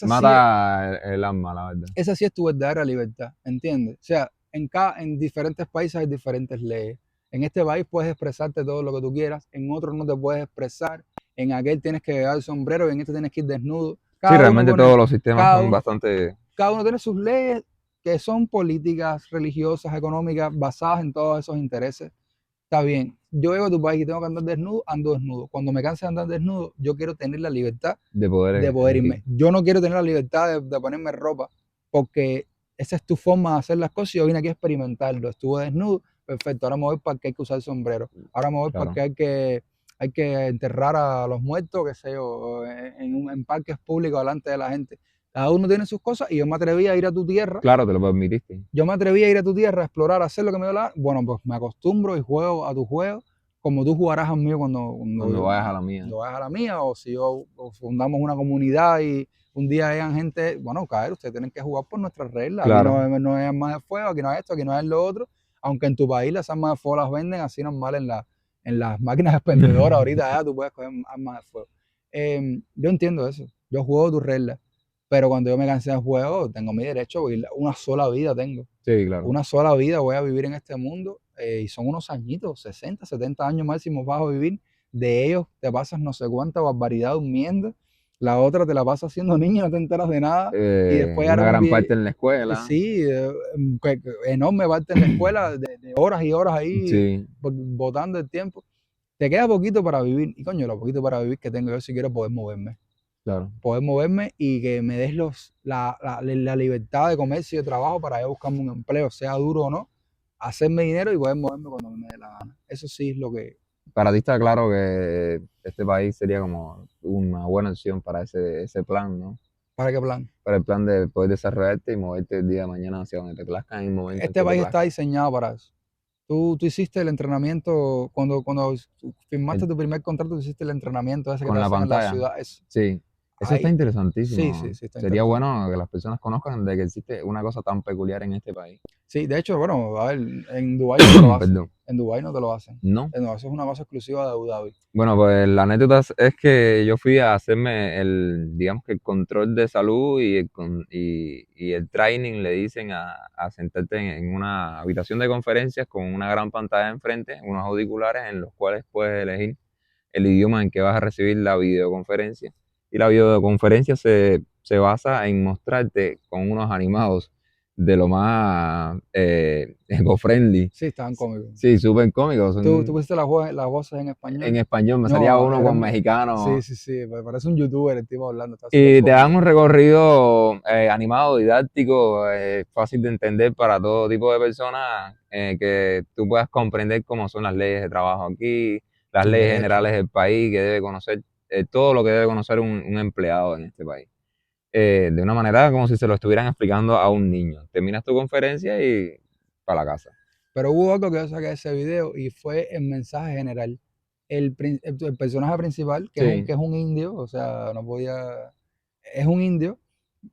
mata el alma, la verdad. esa sí es tu verdadera libertad, ¿entiendes? O sea, en diferentes países hay diferentes leyes. En este país puedes expresarte todo lo que tú quieras, en otro no te puedes expresar, en aquel tienes que llevar el sombrero y en este tienes que ir desnudo. Sí, realmente todos los sistemas Cada son uno, bastante... cada uno tiene sus leyes que son políticas, religiosas, económicas, basadas en todos esos intereses. Está bien, yo llego a tu país y tengo que andar desnudo, ando desnudo. Cuando me canse de andar desnudo, yo quiero tener la libertad de de poder poder elegir. irme. Yo no quiero tener la libertad de ponerme ropa porque esa es tu forma de hacer las cosas y yo vine aquí a experimentarlo. Estuve desnudo, perfecto. Ahora me voy para que hay que usar sombrero. Ahora me voy para Claro, que hay que enterrar a los muertos, qué sé yo, en parques públicos delante de la gente. Cada uno tiene sus cosas y yo me atreví a ir a tu tierra. claro, te lo permitiste. Yo me atreví a ir a tu tierra, a explorar, a hacer lo que me dio la gana. Bueno, pues me acostumbro y juego a tu juego como tú jugarás al mío Cuando vayas a la mía. cuando vayas a la mía, o si yo o fundamos una comunidad y un día hayan gente, bueno, caer, ustedes tienen que jugar por nuestras reglas. Aquí Claro, no hay armas de fuego, aquí no hay esto, aquí no hay lo otro. Aunque en tu país las armas de fuego las venden así normal en las máquinas expendedoras, ahorita ya tú puedes coger armas de fuego. Yo entiendo eso, yo juego tus reglas, pero cuando yo me cansé del juego, tengo mi derecho, porque una sola vida tengo. sí, claro. Una sola vida voy a vivir en este mundo y son unos añitos, 60, 70 años máximo vas a vivir. De ellos te pasas no sé cuánta barbaridad durmiendo, la otra te la pasas siendo niño, no te enteras de nada y después Una harás un gran video, parte en la escuela. sí, enorme parte en la escuela, de horas y horas ahí Sí, botando el tiempo. Te queda poquito para vivir y coño, lo poquito para vivir que tengo yo si quiero claro. poder moverme y que me des la libertad de comercio y de trabajo para yo buscarme un empleo, sea duro o no, hacerme dinero y poder moverme cuando me dé la gana. Eso sí es lo que... Para ti está claro que este país sería como una buena opción para ese plan, ¿no? ¿Para qué plan? Para el plan de poder desarrollarte y moverte el día de mañana hacia donde te plazca en el momento en Este que te país está plazca. diseñado para eso. Tú hiciste el entrenamiento, cuando firmaste El- tu primer contrato, tú hiciste el entrenamiento ese que te con la hacen en la pantalla, ciudad. sí. Eso está Ahí, sí, interesantísimo. sí, sí, está Sería interesante. bueno que las personas conozcan de que existe una cosa tan peculiar en este país. Sí, de hecho, bueno, a ver, en Dubái no te lo hacen. Perdón. En Dubái no te lo hacen. ¿No? No, eso es una cosa exclusiva de Abu Dhabi. Bueno, pues la anécdota es que yo fui a hacerme digamos que el control de salud y el training le dicen a sentarte en una habitación de conferencias con una gran pantalla enfrente, unos auriculares en los cuales puedes elegir el idioma en que vas a recibir la videoconferencia. Y la videoconferencia se basa en mostrarte con unos animados de lo más eco-friendly. Sí, estaban cómicos. Sí, súper cómicos. Tú pusiste las voces en En español. español, me salía No, uno con mexicano. sí, sí, sí, me parece un youtuber el tipo hablando, está súper Y te dan cómico. un recorrido animado, didáctico, fácil de entender para todo tipo de personas, que tú puedas comprender cómo son las leyes de trabajo aquí, las Tus leyes derechos. generales del país, que debe conocer, todo lo que debe conocer un empleado en este país. De una manera como si se lo estuvieran explicando a un niño. Terminas tu conferencia y para la casa. Pero hubo algo que yo saqué de ese video y fue el mensaje general. El personaje principal, Sí, que es un indio, o sea, no podía, es un indio,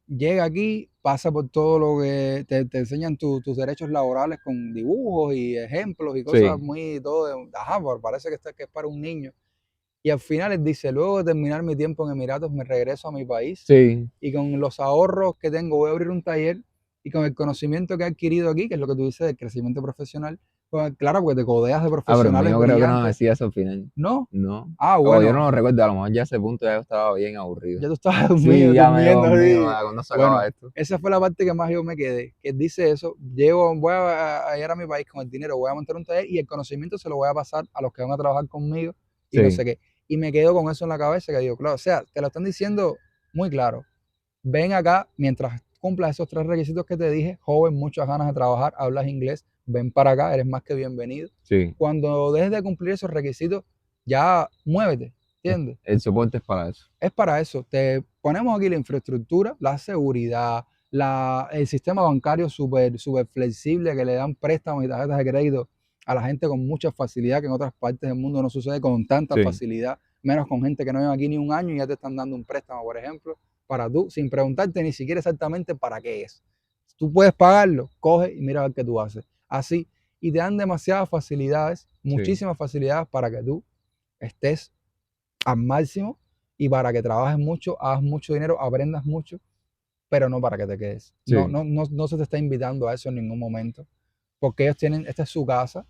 llega aquí, pasa por todo lo que te enseñan tus derechos laborales con dibujos y ejemplos y cosas sí, muy, todo, ajá, parece que es para un niño. Y al final él dice, luego de terminar mi tiempo en Emiratos, me regreso a mi país sí, y con los ahorros que tengo voy a abrir un taller y con el conocimiento que he adquirido aquí, que es lo que tú dices del crecimiento profesional, Pues, claro, porque te codeas de Pero el profesionales mío creo que no brillantes. decía eso al final. ¿No? No. Ah, O yo no bueno, lo recuerdo, a lo mejor ya a ese punto ya yo estaba bien aburrido. ya tú estabas Sí, dormido, ya me iba durmiendo dormido, así. cuando se acaba Bueno, esto. esa fue la parte que más yo me quedé, que dice eso, voy a ir a mi país con el dinero, voy a montar un taller y el conocimiento se lo voy a pasar a los que van a trabajar conmigo y no Sí, sé qué. Y me quedo con eso en la cabeza que digo, claro, o sea, te lo están diciendo muy claro. Ven acá mientras cumplas esos 3 requisitos que te dije, joven, muchas ganas de trabajar, hablas inglés, ven para acá, eres más que bienvenido. sí. Cuando dejes de cumplir esos requisitos, ya muévete, ¿entiendes? El soporte es para eso. Es para eso. Te ponemos aquí la infraestructura, la seguridad, el sistema bancario súper flexible que le dan préstamos y tarjetas de crédito a la gente con mucha facilidad, que en otras partes del mundo no sucede con tanta Sí, facilidad, menos con gente que no lleva aquí ni un año y ya te están dando un préstamo, por ejemplo, para tú, sin preguntarte ni siquiera exactamente para qué es. Tú puedes pagarlo, coge y mira a ver qué tú haces. Así, y te dan demasiadas facilidades, sí, muchísimas facilidades para que tú estés al máximo y para que trabajes mucho, hagas mucho dinero, aprendas mucho, pero no para que te quedes. No, sí. no, no, no se te está invitando a eso en ningún momento, porque ellos tienen, esta es su casa,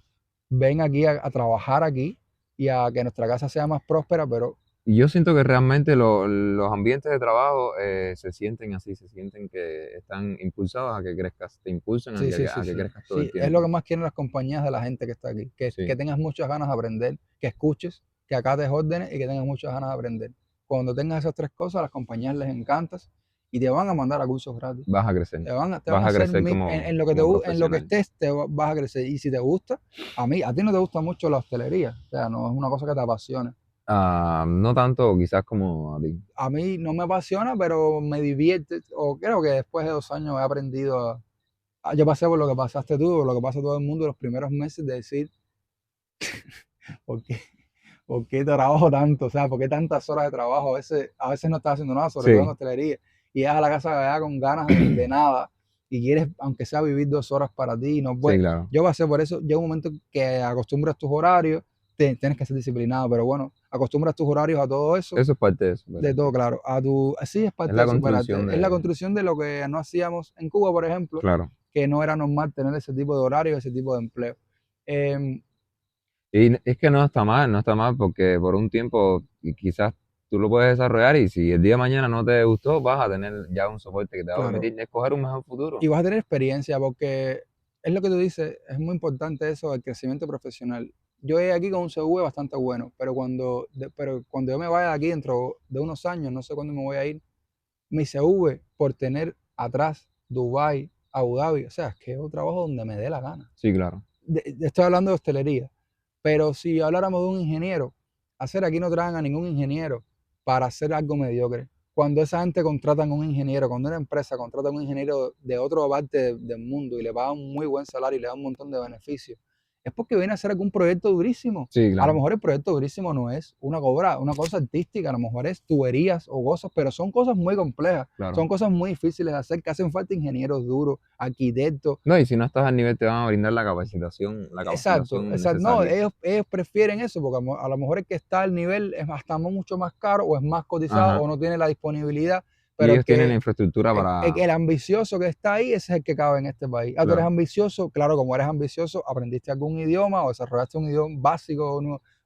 ven aquí a trabajar aquí y a que nuestra casa sea más próspera, pero Y yo siento que realmente los ambientes de trabajo se sienten así, se sienten que están impulsados a que crezcas, te impulsan sí, sí, a sí, que sí. crezcas todo el Sí, es lo tiempo. que más quieren las compañías de la gente que está aquí, que Sí, tengas muchas ganas de aprender, que escuches, que acates órdenes y que tengas muchas ganas de aprender. Cuando tengas esas 3 cosas, a las compañías les encantas y te van a mandar a cursos gratis. vas a crecer, Te van vas a a hacer crecer en lo que como en lo que profesional. estés, vas a crecer. Y si te gusta, a ti no te gusta mucho la hostelería, o sea, no es una cosa que te apasione. Ah, no tanto quizás como a ti. A mí no me apasiona, pero me divierte, o creo que después de 2 años he aprendido yo pasé por lo que pasaste tú, por lo que pasa todo el mundo los primeros meses de decir, ¿por qué, ¿por qué trabajo tanto? O sea, ¿por qué tantas horas de trabajo? A veces no estás haciendo nada, sobre todo en Sí, hostelería, y llegas a la casa ya con ganas de nada, y quieres, aunque sea vivir 2 horas para ti, y no sí, puedes. claro. Yo pasé por eso, llega un momento que acostumbras tus horarios, tienes que ser disciplinado, pero bueno, acostumbras tus horarios a todo eso, Eso es parte de eso, de todo, claro, sí es es parte la de construcción superarte, es la de, construcción de lo que no hacíamos en Cuba, por ejemplo, claro. que no era normal tener ese tipo de horario, ese tipo de empleo. Em, Y es que no está mal porque por un tiempo quizás tú lo puedes desarrollar y si el día de mañana no te gustó, vas a tener ya un soporte que te va a claro, permitir escoger un mejor futuro. y vas a tener experiencia porque es lo que tú dices, es muy importante eso del crecimiento profesional. Yo llegué aquí con un CV bastante bueno, pero cuando yo me vaya de aquí dentro de unos años, no sé cuándo me voy a ir, mi CV por tener atrás Dubai, Abu Dhabi, o sea, es que yo trabajo donde me dé la gana. Sí, claro. Estoy hablando de hostelería, pero si habláramos de un ingeniero, hacer aquí no traen a ningún ingeniero para hacer algo mediocre. Cuando esa gente contratan a un ingeniero, cuando una empresa contrata a un ingeniero de otra parte del mundo y le paga un muy buen salario y le da un montón de beneficios, es porque viene a hacer algún proyecto durísimo. Sí, A lo claro, mejor el proyecto durísimo no es una cosa artística, a lo mejor es tuberías o cosas, pero son cosas muy complejas, claro. son cosas muy difíciles de hacer, que hacen falta ingenieros duros, arquitectos. No, y si no estás al nivel te van a brindar la Exacto, capacitación exacto. No, necesaria. ellos prefieren eso porque a lo mejor el que está al nivel es hasta mucho más caro o es más cotizado Ajá. o no tiene la disponibilidad, Y pero ellos tienen la infraestructura para... el ambicioso que está ahí, ese es el que cabe en este país. Ah, tú eres Claro, ambicioso, claro, como eres ambicioso, aprendiste algún idioma o desarrollaste un idioma básico,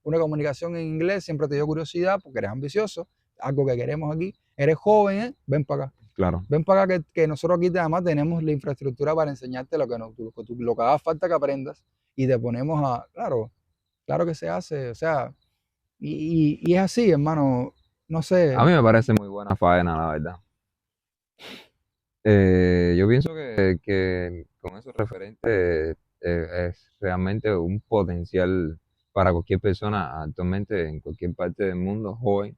una comunicación en inglés, siempre te dio curiosidad porque eres ambicioso, algo que queremos aquí. Eres joven, ¿eh? Ven para acá. claro, Ven para acá que nosotros aquí además tenemos la infraestructura para enseñarte lo que, no, lo que haga falta que aprendas y te ponemos claro, claro que se hace, o sea, y es así, hermano, no a sé, mí me parece muy buena faena, la verdad. Yo pienso que con esos referentes es realmente un potencial para cualquier persona actualmente en cualquier parte del mundo, joven,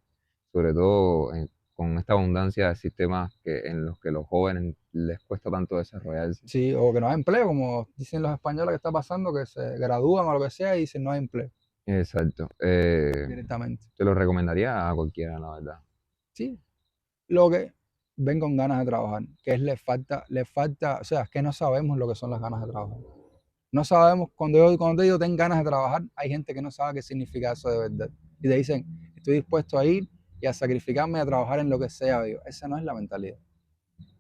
sobre todo con esta abundancia de sistemas en los que los jóvenes les cuesta tanto desarrollarse. sí, o que no hay empleo, como dicen los españoles que está pasando, que se gradúan o lo que sea y dicen no hay empleo Exacto. directamente. Te lo recomendaría a cualquiera, la verdad. Sí, lo que ven con ganas de trabajar, que es les falta, o sea, es que no sabemos lo que son las ganas de trabajar. No sabemos, cuando te digo ten ganas de trabajar, hay gente que no sabe qué significa eso de verdad. Y te dicen, estoy dispuesto a ir y a sacrificarme y a trabajar en lo que sea. Digo, esa no es la mentalidad.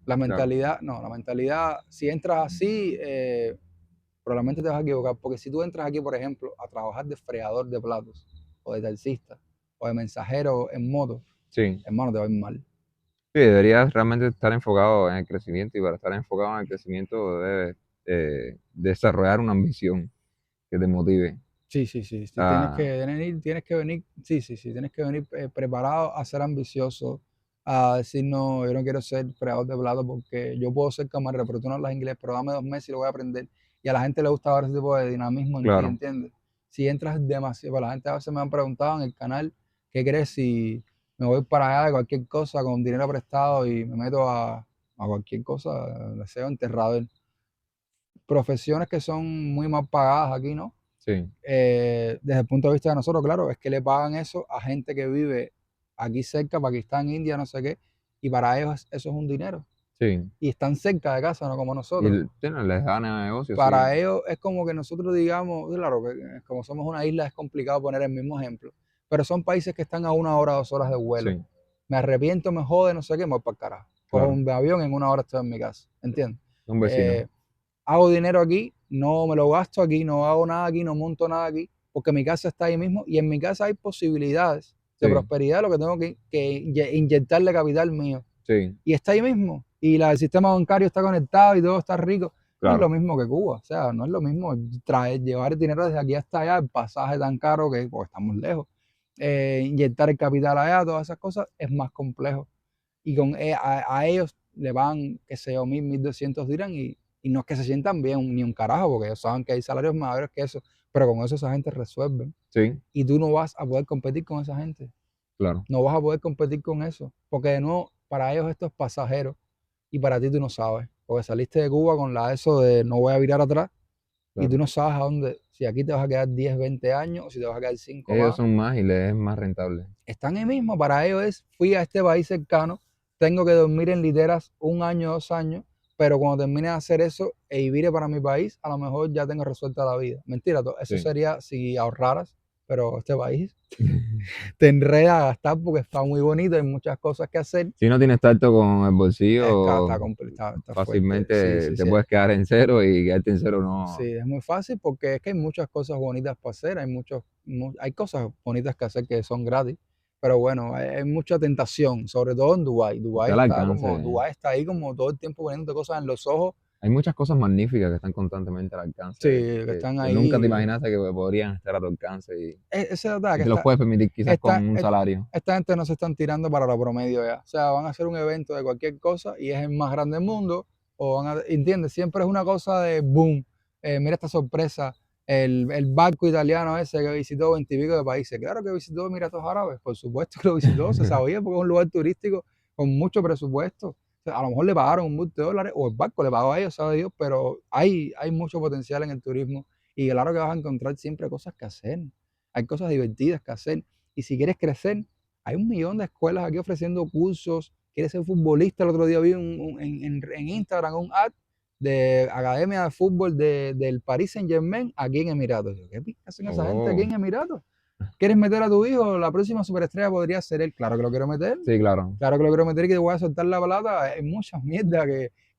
La Claro. mentalidad, no, la mentalidad, si entras así, probablemente te vas a equivocar, porque si tú entras aquí, por ejemplo, a trabajar de fregador de platos, o de taxista, o de mensajero en moto, Sí. hermano, te va a ir mal. Sí, deberías realmente estar enfocado en el crecimiento y para estar enfocado en el crecimiento debes desarrollar una ambición que te motive. Sí, sí, sí, sí, Ah, tienes que venir, sí, sí, sí, tienes que venir preparado a ser ambicioso, a decir, no, yo no quiero ser fregador de platos porque yo puedo ser camarero, pero tú no hablas inglés, pero dame 2 meses y lo voy a aprender. Y a la gente le gusta ver ese tipo de dinamismo en ti, claro, ¿entiendes? Si entras demasiado, pues la gente a veces me han preguntado en el canal, ¿qué crees si me voy para allá de cualquier cosa con dinero prestado y me meto a cualquier cosa, le sea enterrador? Profesiones que son muy mal pagadas aquí, ¿no? sí, Desde el punto de vista de nosotros, claro, es que le pagan eso a gente que vive aquí cerca, Pakistán, India, no sé qué, y para ellos eso es un dinero. sí. Y están cerca de casa, no como Y nosotros. bueno, les gana negocio, sí, Para ellos es como que nosotros digamos, claro, que como somos una isla es complicado poner el mismo ejemplo, pero son países que están a 1 hora, 2 horas de vuelo. sí, Me arrepiento, me jode, no sé qué, me voy para el carajo. Cojo claro. un avión, en 1 hora estoy en mi casa, ¿entiendes? Un vecino, Eh, Hago dinero aquí, no me lo gasto aquí, no hago nada aquí, no monto nada aquí, porque mi casa está ahí mismo y en mi casa hay posibilidades de sí, prosperidad, lo que tengo que inyectarle capital mío. sí, Y está ahí mismo. Y el sistema bancario está conectado y todo está rico. No es lo claro, mismo que Cuba, o sea, no es lo mismo llevar el dinero desde aquí hasta allá, el pasaje tan caro que porque estamos lejos. Inyectar el capital allá, todas esas cosas, es más complejo y a ellos le van, qué sé yo, 1.200 dirán y no es que se sientan bien ni un carajo, porque ellos saben que hay salarios mayores que eso, pero con eso esa gente resuelve sí, y tú no vas a poder competir con esa gente, claro, no vas a poder competir con eso, porque de nuevo, para ellos esto es pasajero y para ti tú no sabes, porque saliste de Cuba con eso de no voy a virar atrás y tú claro. no sabes a dónde, si aquí te vas a quedar 10 20 años o si te vas a quedar 5 Ellos más. son más y les es más rentable. Están ahí mismo, para ellos es, fui a este país cercano, tengo que dormir en literas 1 año, 2 años, pero cuando termine de hacer eso e vire para mi país, a lo mejor ya tengo resuelta la vida. Mentira, eso Sí. sería si ahorraras, pero este país te enreda a gastar porque está muy bonito, hay muchas cosas que hacer, Si no tienes tacto con el bolsillo, está complicado, está fuerte. Sí, fácilmente sí, te sí. puedes quedar en cero y quedarte en cero Sí, no. es muy fácil porque es que hay muchas cosas bonitas para hacer, hay cosas bonitas que hacer que son gratis, pero bueno, hay mucha tentación, sobre todo en Dubái. Está al alcance. Dubái está ahí como todo el tiempo poniéndote cosas en los ojos, Hay muchas cosas magníficas que están constantemente al sí, alcance, que están que nunca te ahí. imaginaste que podrían estar a tu alcance Esa es la verdad y que te los puedes permitir quizás con esta, un et- salario. esta gente no se están tirando para lo promedio ya, o sea, van a hacer un evento de cualquier cosa y es el más grande del mundo, ¿entiendes? Siempre es una cosa de boom, mira esta sorpresa, el barco italiano ese que visitó 20 y pico de países, claro que visitó Emiratos Árabes, por supuesto que lo visitó, se sabía porque es un lugar turístico con mucho presupuesto. O sea, a lo mejor le pagaron un montón de dólares o el barco le pagó a ellos, sabe Dios, pero hay mucho potencial en el turismo y claro que vas a encontrar siempre cosas que hacer, hay cosas divertidas que hacer. Y si quieres crecer, hay un millón de escuelas aquí ofreciendo cursos. Quieres ser futbolista, el otro día vi en Instagram un ad de academia de fútbol del Paris Saint-Germain aquí en Emiratos. Yo, ¿qué pica hacen esa gente aquí Oh, en Emiratos? ¿Quieres meter a tu hijo? La próxima superestrella podría ser él. Claro que lo quiero meter. sí, claro. Claro que lo quiero meter y que te voy a soltar la plata. Hay muchas mierdas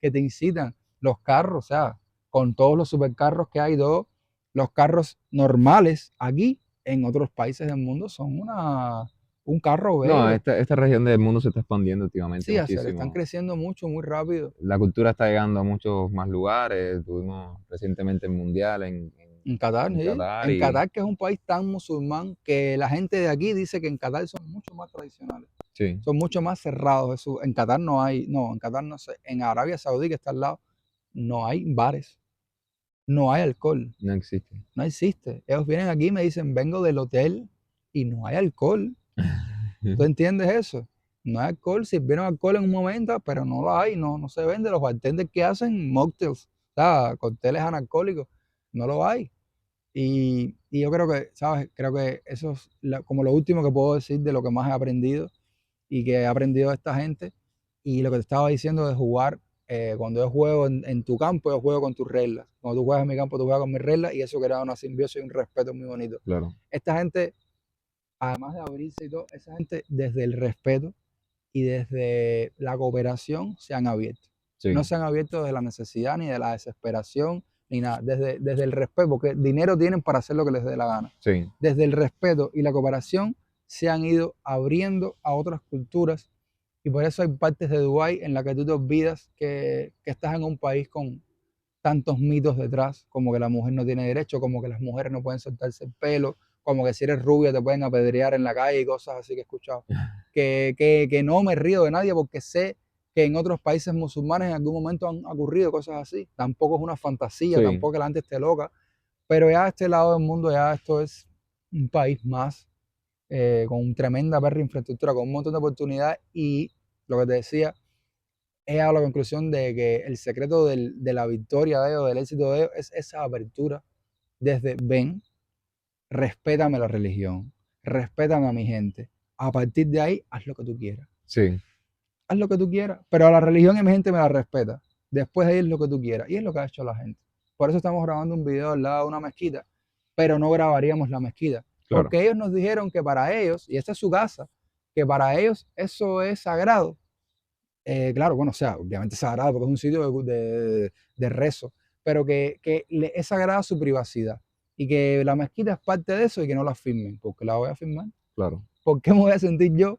que te incitan. Los carros, o sea, con todos los supercarros que hay, todos los carros normales aquí en otros países del mundo son un carro No, bello. esta región del mundo se está expandiendo últimamente Sí, están muchísimo. creciendo mucho, muy rápido. La cultura está llegando a muchos más lugares. Tuvimos recientemente el Mundial En Qatar, en sí. Qatar En y Qatar, que es un país tan musulmán que la gente de aquí dice que en Qatar son mucho más tradicionales, sí, son mucho más cerrados. En Qatar no hay, no, en Qatar no sé, en Arabia Saudí, que está al lado, no hay bares, no hay alcohol, no existe. no existe. Ellos vienen aquí y me dicen, vengo del hotel y no hay alcohol. ¿Tú entiendes eso? No hay alcohol, sirvieron alcohol en un momento, pero no lo hay, no se vende. Los bartenders que hacen mocktails, o sea, cócteles analcohólicos, no lo hay. Y yo creo que, ¿sabes? Creo que eso es como lo último que puedo decir de lo que más he aprendido y que he aprendido de esta gente. Y lo que te estaba diciendo de jugar, cuando yo juego en tu campo, yo juego con tus reglas. Cuando tú juegas en mi campo, tú juegas con mis reglas y eso crea una simbiosis y un respeto muy bonito. Claro, Esta gente, además de abrirse y todo, esa gente desde el respeto y desde la cooperación se han abierto. No sí, se han abierto desde la necesidad ni de la desesperación, ni nada. Desde el respeto, porque dinero tienen para hacer lo que les dé la gana. Sí, Desde el respeto y la cooperación se han ido abriendo a otras culturas y por eso hay partes de Dubái en las que tú te olvidas que estás en un país con tantos mitos detrás, como que la mujer no tiene derecho, como que las mujeres no pueden soltarse el pelo, como que si eres rubia te pueden apedrear en la calle y cosas así que he escuchado. Que no me río de nadie porque sé que en otros países musulmanes en algún momento han ocurrido cosas así. Tampoco es una fantasía, sí, tampoco que la gente esté loca, pero ya este lado del mundo, ya esto es un país más, con tremenda perra infraestructura, con un montón de oportunidades y lo que te decía, he llegado a la conclusión de que el secreto de la victoria de ellos, del éxito de ellos, es esa apertura desde ven, respétame la religión, respétame a mi gente. A partir de ahí, haz lo que tú quieras. sí, Haz lo que tú quieras, pero a la religión y mi gente me la respeta. Después de ahí es lo que tú quieras. Y es lo que ha hecho la gente. Por eso estamos grabando un video al lado de una mezquita, pero no grabaríamos la mezquita. claro, Porque ellos nos dijeron que para ellos, y esta es su casa, que para ellos eso es sagrado. Claro, bueno, o sea, obviamente es sagrado porque es un sitio de rezo, pero que es sagrada su privacidad y que la mezquita es parte de eso y que no la firmen, porque la voy a firmar. claro. ¿Por qué me voy a sentir yo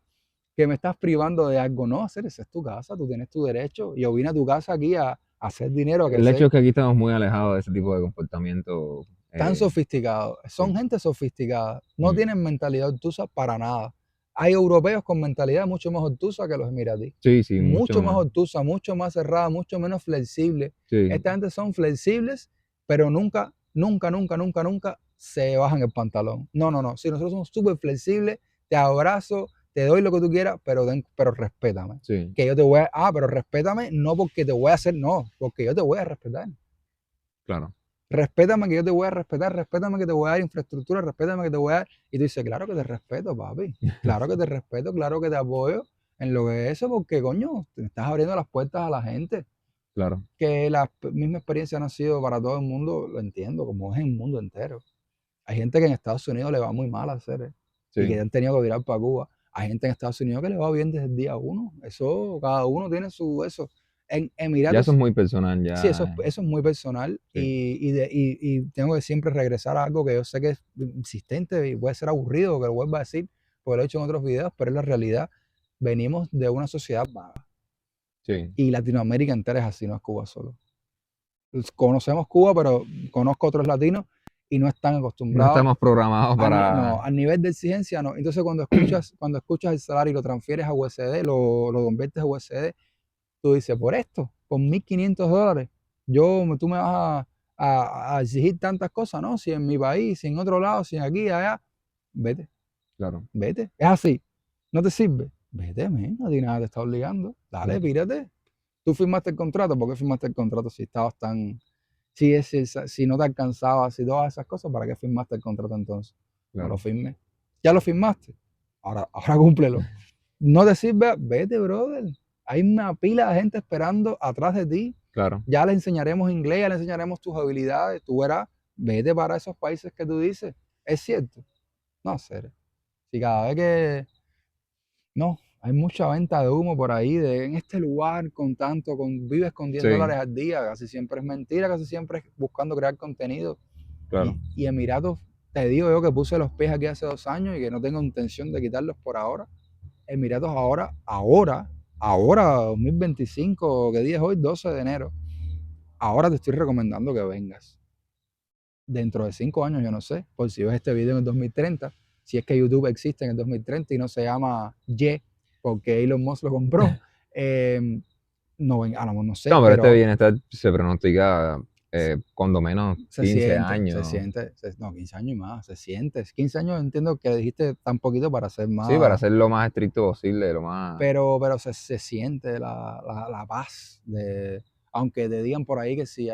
que me estás privando de algo? No, hacer esa es tu casa, tú tienes tu derecho. Yo vine a tu casa aquí a hacer dinero, a El hecho crecer. es que aquí estamos muy alejados de ese tipo de comportamiento. Tan sofisticados, son Sí, gente sofisticada, no mm, tienen mentalidad obtusa para nada. Hay europeos con mentalidad mucho más obtusa que los emiratíes, sí, sí, mucho mucho más más. obtusa, mucho más cerrada, mucho menos flexible. Sí, Esta gente son flexibles, pero nunca, nunca, nunca, nunca, nunca se bajan el pantalón. No, no, no. Si nosotros somos súper flexibles, te abrazo, te doy lo que tú quieras, pero respétame. sí, Que yo te voy pero respétame no porque te voy a hacer, no, porque yo te voy a respetar. claro. Respétame que yo te voy a respetar, respétame que te voy a dar infraestructura, respétame que te voy a dar. Y tú dices, claro que te respeto, papi. Claro que te respeto, claro que te apoyo en lo que es eso, porque coño, te estás abriendo las puertas a la gente. Claro, Que la misma experiencia no ha sido para todo el mundo, lo entiendo, como es en el mundo entero. Hay gente que en Estados Unidos le va muy mal a hacer y que sí. han tenido que virar para Cuba. Hay gente en Estados Unidos que le va bien desde el día uno. Eso, cada uno tiene su eso. En Ya eso es Emiratos muy personal, sí, ya. eso es muy personal Sí, y tengo que siempre regresar a algo que yo sé que es insistente y puede ser aburrido que lo vuelva a decir, porque lo he hecho en otros videos, pero es la realidad. Venimos de una sociedad vaga sí. y Latinoamérica entera es así, no es Cuba solo. Conocemos Cuba, pero conozco otros latinos y no están No acostumbrados estamos programados no, para. al nivel de exigencia, no. Entonces cuando escuchas el salario y lo transfieres a USD, lo conviertes a USD, tú dices, por esto, por $1.500, tú me vas a exigir tantas cosas, ¿no? Si en mi país, si en otro lado, si aquí, allá, vete, Claro, vete. Es así, no te sirve. Vete, men, a ti nada te está obligando. Dale, sí, pírate. Tú firmaste el contrato, ¿por qué firmaste el contrato si estabas si no te alcanzaba, si todas esas cosas, ¿para qué firmaste el contrato entonces? No lo claro, firmes. Ya lo firmaste. Ahora cúmplelo. No te sirve, vete, brother. Hay una pila de gente esperando atrás de ti. claro. Ya le enseñaremos inglés, ya le enseñaremos tus habilidades. Tú verás, vete para esos países que tú dices. Es cierto. No sé. Si cada vez que. No, hay mucha venta de humo por ahí, en este lugar con tanto, vives con diez Sí, dólares al día. Casi siempre es mentira, casi siempre es buscando crear contenido. Y, claro. y Emiratos, te digo yo que puse los pies aquí hace 2 años y que no tengo intención de quitarlos por ahora. Emiratos ahora, 2025, ¿qué día es hoy? 12 de enero. Ahora te estoy recomendando que vengas. Dentro de 5 años, yo no sé, por si ves este video en el 2030, si es que YouTube existe en el 2030 y no se llama Y, porque Elon Musk lo compró, no, no sé, No, pero este pero bienestar se pronostica cuando menos se 15 siente, se años. siente, no, 15 años y más, se siente. 15 años entiendo que dijiste tan poquito para ser Sí, para más, ser lo más estricto posible, lo más. pero se siente la paz aunque te digan por ahí que si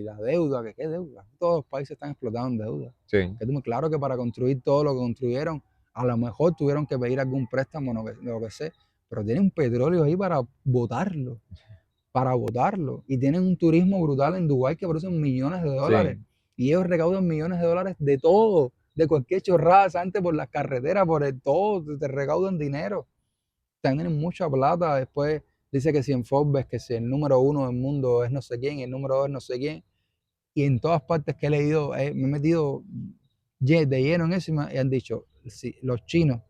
la deuda, que qué deuda, todos los países están explotados en deuda. Sí, Claro que para construir todo lo que construyeron, a lo mejor tuvieron que pedir algún préstamo, lo que sé, pero tienen petróleo ahí para botarlo, y tienen un turismo brutal en Dubái que produce millones de dólares, sí, y ellos recaudan millones de dólares de todo, de cualquier chorrada, esa gente por las carreteras, por el todo, te recaudan dinero, tienen mucha plata. Después dice que si en Forbes, que si el número 1 del mundo es no sé quién, el número 2 es no sé quién. Y en todas partes que he leído, me he metido de lleno en eso y han dicho, sí, los chinos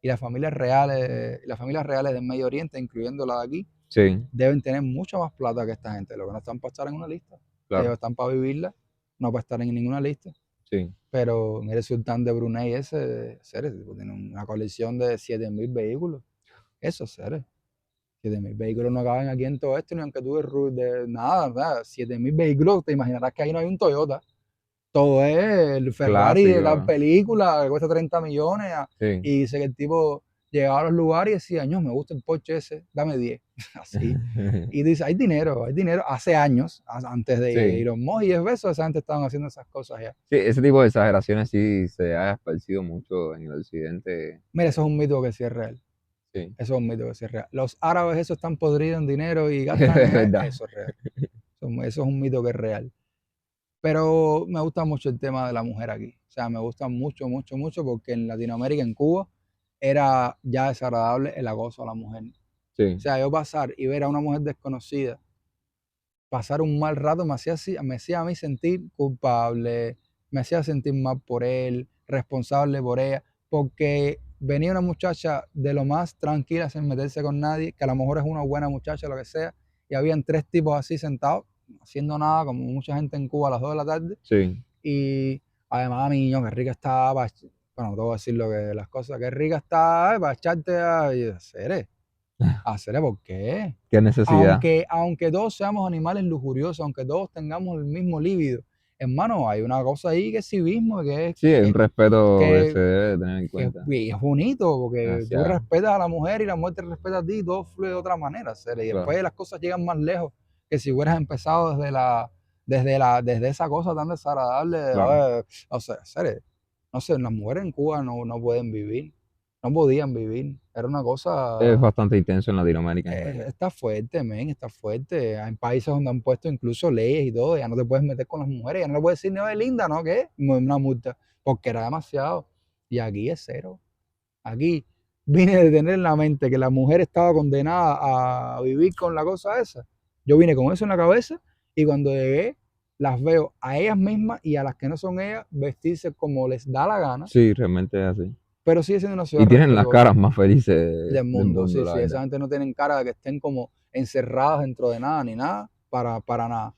y las familias reales del Medio Oriente, incluyendo la de aquí, Sí, deben tener mucha más plata que esta gente. Lo que no están para estar en una lista. Ellos claro, están para vivirla, no para estar en ninguna lista. sí. Pero mire, el sultán de Brunei ese, seres, tipo, tiene una colección de 7.000 vehículos. Eso, seres. 7.000 vehículos no caben aquí en todo esto, ni aunque tú de nada, nada. 7.000 vehículos, te imaginarás que ahí no hay un Toyota. Todo es el Ferrari de tal Clásico, película, que cuesta 30 millones. sí. Y dice que el tipo llegaba a los lugares y decía, "Ño, me gusta el Porsche ese, dame 10". Así. Y dice, hay dinero. Hace años, antes de Sí, Elon Musk y Jeff Bezos, esa gente estaban haciendo esas cosas ya. sí, ese tipo de exageraciones sí se ha esparcido mucho en el occidente. Mira, eso es un mito que sí es real. Sí, Eso es un mito que sí es real. Los árabes, esos están podridos en dinero y es gastan, verdad. eso es real. Eso es un mito que es real. Pero me gusta mucho el tema de la mujer aquí. O sea, me gusta mucho, mucho, mucho porque en Latinoamérica, en Cuba, era ya desagradable el acoso a la mujer. O Sí, sea, yo pasar y ver a una mujer desconocida pasar un mal rato me hacía a mí sentir culpable, me hacía sentir mal por él, responsable por ella, porque venía una muchacha de lo más tranquila sin meterse con nadie, que a lo mejor es una buena muchacha, lo que sea, y habían tres tipos así sentados, haciendo nada, como mucha gente en Cuba a las 2 de la tarde, sí. y además, mi niño, qué rica está, bueno, no te voy a decir lo que las cosas, qué rica está, para echarte a... Y yo, ¿hacer por qué? ¿Qué necesidad? Aunque todos seamos animales lujuriosos, aunque todos tengamos el mismo líbido, hermano, hay una cosa ahí que es civismo, Sí, es un respeto que se que, debe tener en que cuenta. es bonito, porque tú Demasiado, respetas a la mujer y la mujer te respeta a ti, y todo fluye de otra manera, ¿seres? Y claro. después las cosas llegan más lejos que si hubieras empezado desde esa cosa tan desagradable, Claro. o sea, ¿seres? No sé, las mujeres en Cuba no pueden vivir, no podían vivir, era una Es cosa. bastante intenso en Latinoamérica, en verdad. Está fuerte, men, está fuerte. Hay países donde han puesto incluso leyes y todo, ya no te puedes meter con las mujeres, ya no le puedes decir, no, es linda, ¿no? ¿Qué? Una multa, porque era demasiado. Y aquí es cero. Aquí vine de tener en la mente que la mujer estaba condenada a vivir con la cosa esa. Yo vine con eso en la cabeza y cuando llegué, las veo a ellas mismas y a las que no son ellas vestirse como les da la gana, Sí, realmente es así. pero sigue siendo una ciudad Y tienen las respetuosa caras más felices del del mundo, mundo, sí, la sí, verdad. esa gente no tienen cara de que estén como encerradas dentro de nada ni nada, para nada,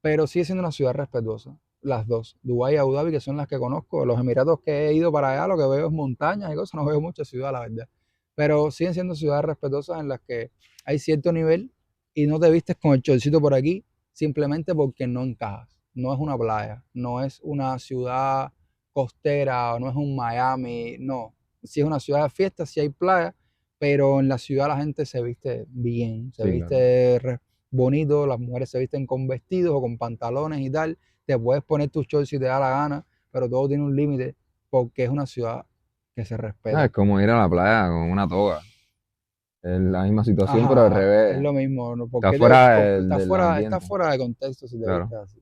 pero sigue siendo una ciudad respetuosa, las dos, Dubái y Abu Dhabi, que son las que conozco, los Emiratos que he ido para allá, lo que veo es montañas y cosas, no veo mucha ciudad, la verdad, pero siguen siendo ciudades respetuosas en las que hay cierto nivel y no te vistes con el chorcito por aquí simplemente porque no encajas, no es una playa, no es una ciudad costera, no es un Miami, no, si es una ciudad de fiesta, si hay playa, pero en la ciudad la gente se viste bien, se Sí, claro. viste bonito, las mujeres se visten con vestidos o con pantalones y tal, te puedes poner tus shorts si te da la gana, pero todo tiene un límite porque es una ciudad que se Ah, es respeta. como ir a la playa con una toga. Es la misma situación, pero al Ajá, es revés. lo mismo, ¿no? Está fuera del Está ambiente. fuera de contexto si te Claro. vistes así.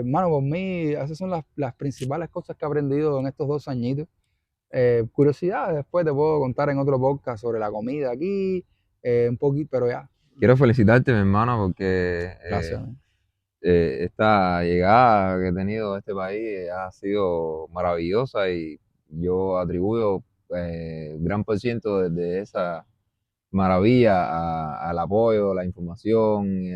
Mano, por mí, esas son las principales cosas que he aprendido en estos 2 añitos. Curiosidades, después te puedo contar en otro podcast sobre la comida aquí, un poquito, pero ya, Quiero felicitarte, mi hermano, porque gracias. Man. esta llegada que he tenido a este país ha sido maravillosa y yo atribuyo gran por ciento de esa maravilla al apoyo, la información,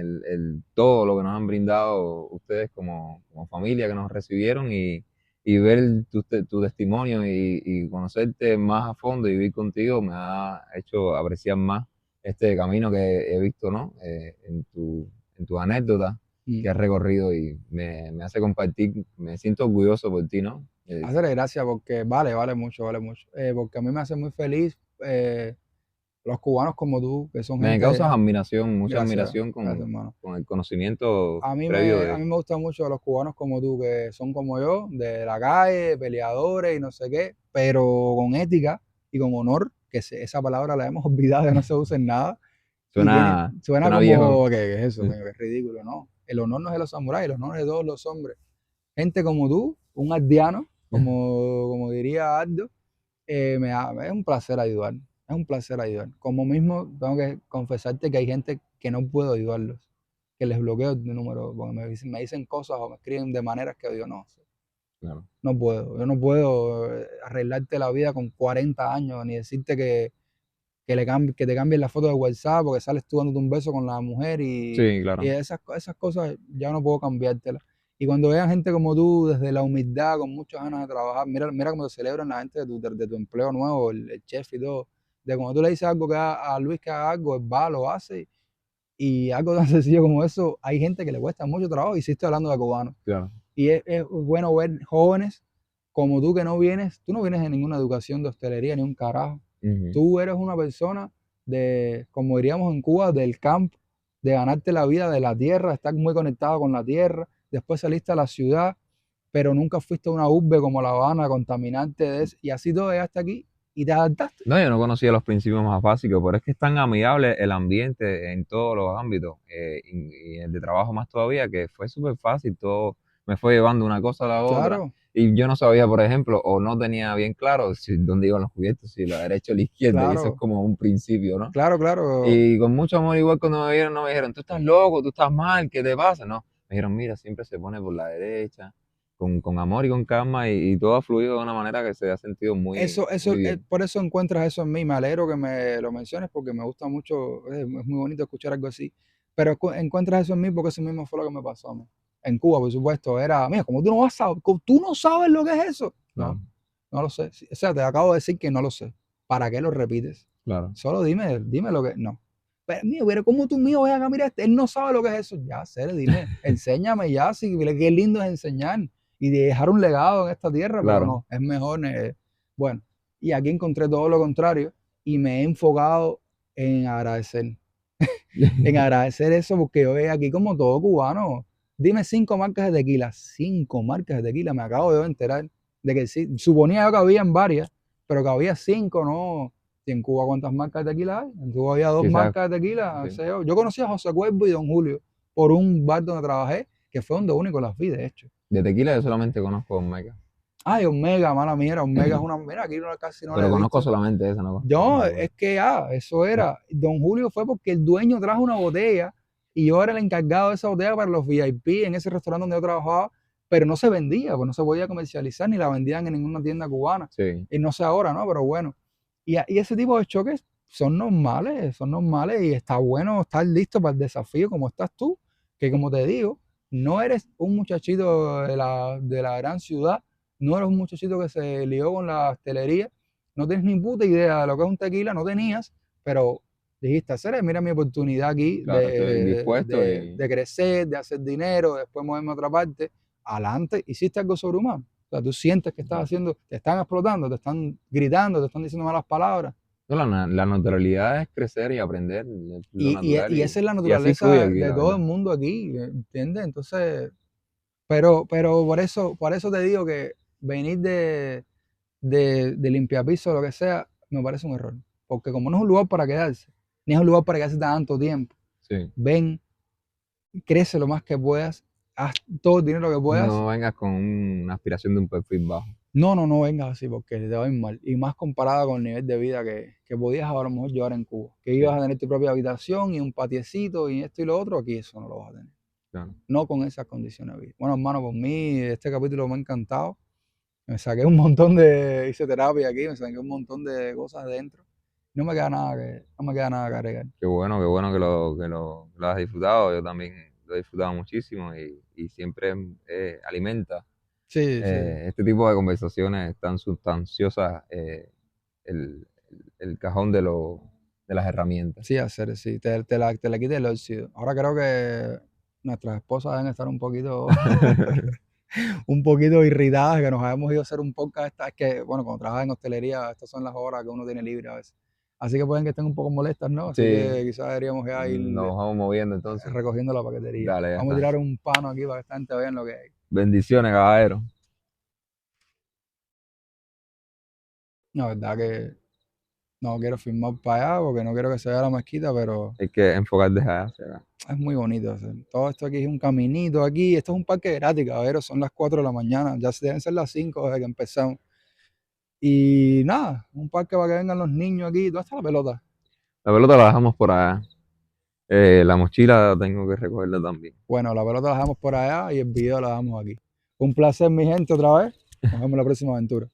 todo lo que nos han brindado ustedes como familia que nos recibieron y ver tu testimonio y conocerte más a fondo y vivir contigo me ha hecho apreciar más este camino que he visto, ¿no? En tu anécdota que Mm. has recorrido y me hace compartir, me siento orgulloso por ti, ¿no? Hacerle gracias porque vale mucho, vale mucho. Porque a mí me hace muy feliz los cubanos como tú, que son Me causas gente, admiración, mucha gracias, admiración gracias hermano. con el conocimiento A mí previo me, a de... mí me gusta mucho los cubanos como tú, que son como yo, de la calle, peleadores y no sé qué, pero con ética y con honor, esa palabra la hemos olvidado, que no se usa en nada, y suena Suena viejo. como, ¿qué es eso? Es ridículo, ¿no? El honor no es de los samuráis, el honor es de todos los hombres. Gente como tú, un aldeano, como diría Aldo, es un placer ayudar, es un placer ayudar. Como mismo tengo que confesarte que hay gente que no puedo ayudarlos, que les bloqueo el número, porque me dicen cosas o me escriben de maneras que yo no. Claro. No puedo, yo no puedo arreglarte la vida con 40 años, ni decirte que te cambien la foto de WhatsApp porque sales tú dándote un beso con la mujer Sí, y claro. esas cosas ya no puedo cambiártelas. Y cuando vean gente como tú, desde la humildad, con muchas ganas de trabajar, mira cómo te celebran la gente de tu empleo nuevo, el chef y todo. De cuando tú le dices algo a Luis que haga algo, él va, lo hace. Y algo tan sencillo como eso, hay gente que le cuesta mucho trabajo, y sí estoy hablando de cubanos. Claro. Y es bueno ver jóvenes como tú no vienes de ninguna educación de hostelería ni un carajo. Ujú. Tú eres una persona de, como diríamos en Cuba, del campo, de ganarte la vida de la tierra, de estar muy conectado con la tierra. Después saliste a la ciudad, pero nunca fuiste a una urbe como La Habana, contaminante de eso. Y así todo llegaste aquí y te adaptaste. No, yo no conocía los principios más básicos, pero es que es tan amigable el ambiente en todos los ámbitos, y el de trabajo más todavía, que fue súper fácil, todo me fue llevando una cosa a la otra, Claro, y yo no sabía, por ejemplo, o no tenía bien claro dónde iban los cubiertos, si la derecha o la izquierda, y eso es claro, como un principio, ¿no? claro. Y con mucho amor, igual cuando me vieron, no me dijeron, tú estás loco, tú estás mal, ¿qué te pasa? No, me dijeron, mira, siempre se pone por la derecha, con amor y con calma, y todo ha fluido de una manera que se ha sentido muy, muy bien. Por eso encuentras eso en mí. Me alegro que me lo menciones porque me gusta mucho, es muy bonito escuchar algo así. Pero encuentras eso en mí porque eso mismo fue lo que me pasó a mí. En Cuba, por supuesto, era, mira, como tú no vas a, como tú no sabes lo que es eso. No, Claro, no lo sé. O sea, te acabo de decir que no lo sé. ¿Para qué lo repites? claro. Solo dime lo que, no. Pero, mío, pero ¿cómo tú mío ves acá? Mira, él no sabe lo que es eso. Ya, sé, dime, enséñame ya, sí, qué lindo es enseñar y dejar un legado en esta tierra, pero Claro. no, es mejor. Bueno, y aquí encontré todo lo contrario y me he enfocado en agradecer, en agradecer eso porque yo veo aquí como todo cubano. Dime 5 marcas de tequila, 5 marcas de tequila, me acabo de enterar de que sí, suponía yo que habían varias, pero que había 5, no. ¿Y en Cuba cuántas marcas de tequila hay? En Cuba había dos Quizás, marcas de tequila, no sí. sé yo. Yo conocí a José Cuervo y Don Julio por un bar donde trabajé, que fue donde único las vi, de hecho. De tequila yo solamente conozco Omega, Ay, Omega, mala mía, Omega es una. Mira, aquí casi no la pero he conozco visto. solamente esa, no conozco No, ninguna. es que eso era. Don Julio fue porque el dueño trajo una botella y yo era el encargado de esa botella para los VIP en ese restaurante donde yo trabajaba, pero no se vendía, pues no se podía comercializar ni la vendían en ninguna tienda cubana. Sí, Y no sé ahora, ¿no? Pero bueno. Y ese tipo de choques son normales y está bueno estar listo para el desafío como estás tú, que como te digo, no eres un muchachito de la gran ciudad, no eres un muchachito que se lió con la hostelería, no tienes ni puta idea de lo que es un tequila, no tenías, pero dijiste, hacer, mira mi oportunidad aquí claro, estoy dispuesto y de crecer, de hacer dinero, después moverme a otra parte, adelante, hiciste algo sobrehumano. O sea, tú sientes que estás haciendo, te están explotando, te están gritando, te están diciendo malas palabras. no, la naturalidad es crecer y aprender, es lo natural Y esa es la y así fluye naturaleza aquí, de la todo verdad. el mundo aquí, ¿entiendes? Entonces, pero por eso te digo que venir de limpiapiso o lo que sea, me parece un error. Porque como no es un lugar para quedarse, ni es un lugar para quedarse tanto tiempo, Sí, ven, crece lo más que puedas, haz todo el dinero que puedas. no vengas con una aspiración de un perfil bajo. No, no, no vengas así porque te va a ir mal. Y más comparada con el nivel de vida que podías a lo mejor llevar en Cuba. Que ibas Sí, a tener tu propia habitación y un patiecito y esto y lo otro, aquí eso no lo vas a tener. claro. No con esas condiciones de vida. Bueno, hermano, por mí este capítulo me ha encantado. Me saqué un montón hice terapia aquí, me saqué un montón de cosas dentro. No me queda nada que agregar. Qué bueno que lo has disfrutado. Yo también lo he disfrutado muchísimo y siempre alimenta Sí, sí. este tipo de conversaciones tan sustanciosas, el cajón de las herramientas. Sí, hacer, sí. Te la quité el óxido. Ahora creo que nuestras esposas deben estar un poquito irritadas que nos hayamos ido a hacer un podcast. Es que, bueno, cuando trabajas en hostelería, estas son las horas que uno tiene libre a veces. Así que pueden que estén un poco molestas, ¿no? Así Sí, que quizás deberíamos ya ir nos vamos moviendo entonces. recogiendo la paquetería. Dale, ya Vamos a está. tirar un pano aquí para que esta gente vean lo que hay. Bendiciones, caballero. La verdad que no quiero firmar para allá porque no quiero que se vea la mezquita, pero Hay que enfocar desde allá hacia acá. es muy bonito. O sea, todo esto aquí es un caminito aquí. Esto es un parque gratis, caballero. Son las 4 de la mañana. Ya deben ser las 5 desde que empezamos. Y nada, un parque para que vengan los niños aquí. ¿Dónde está la pelota? La pelota la dejamos por allá. La mochila tengo que recogerla también. Bueno, la pelota la dejamos por allá y el video la dejamos aquí. Un placer, mi gente, otra vez. Nos vemos en la próxima aventura.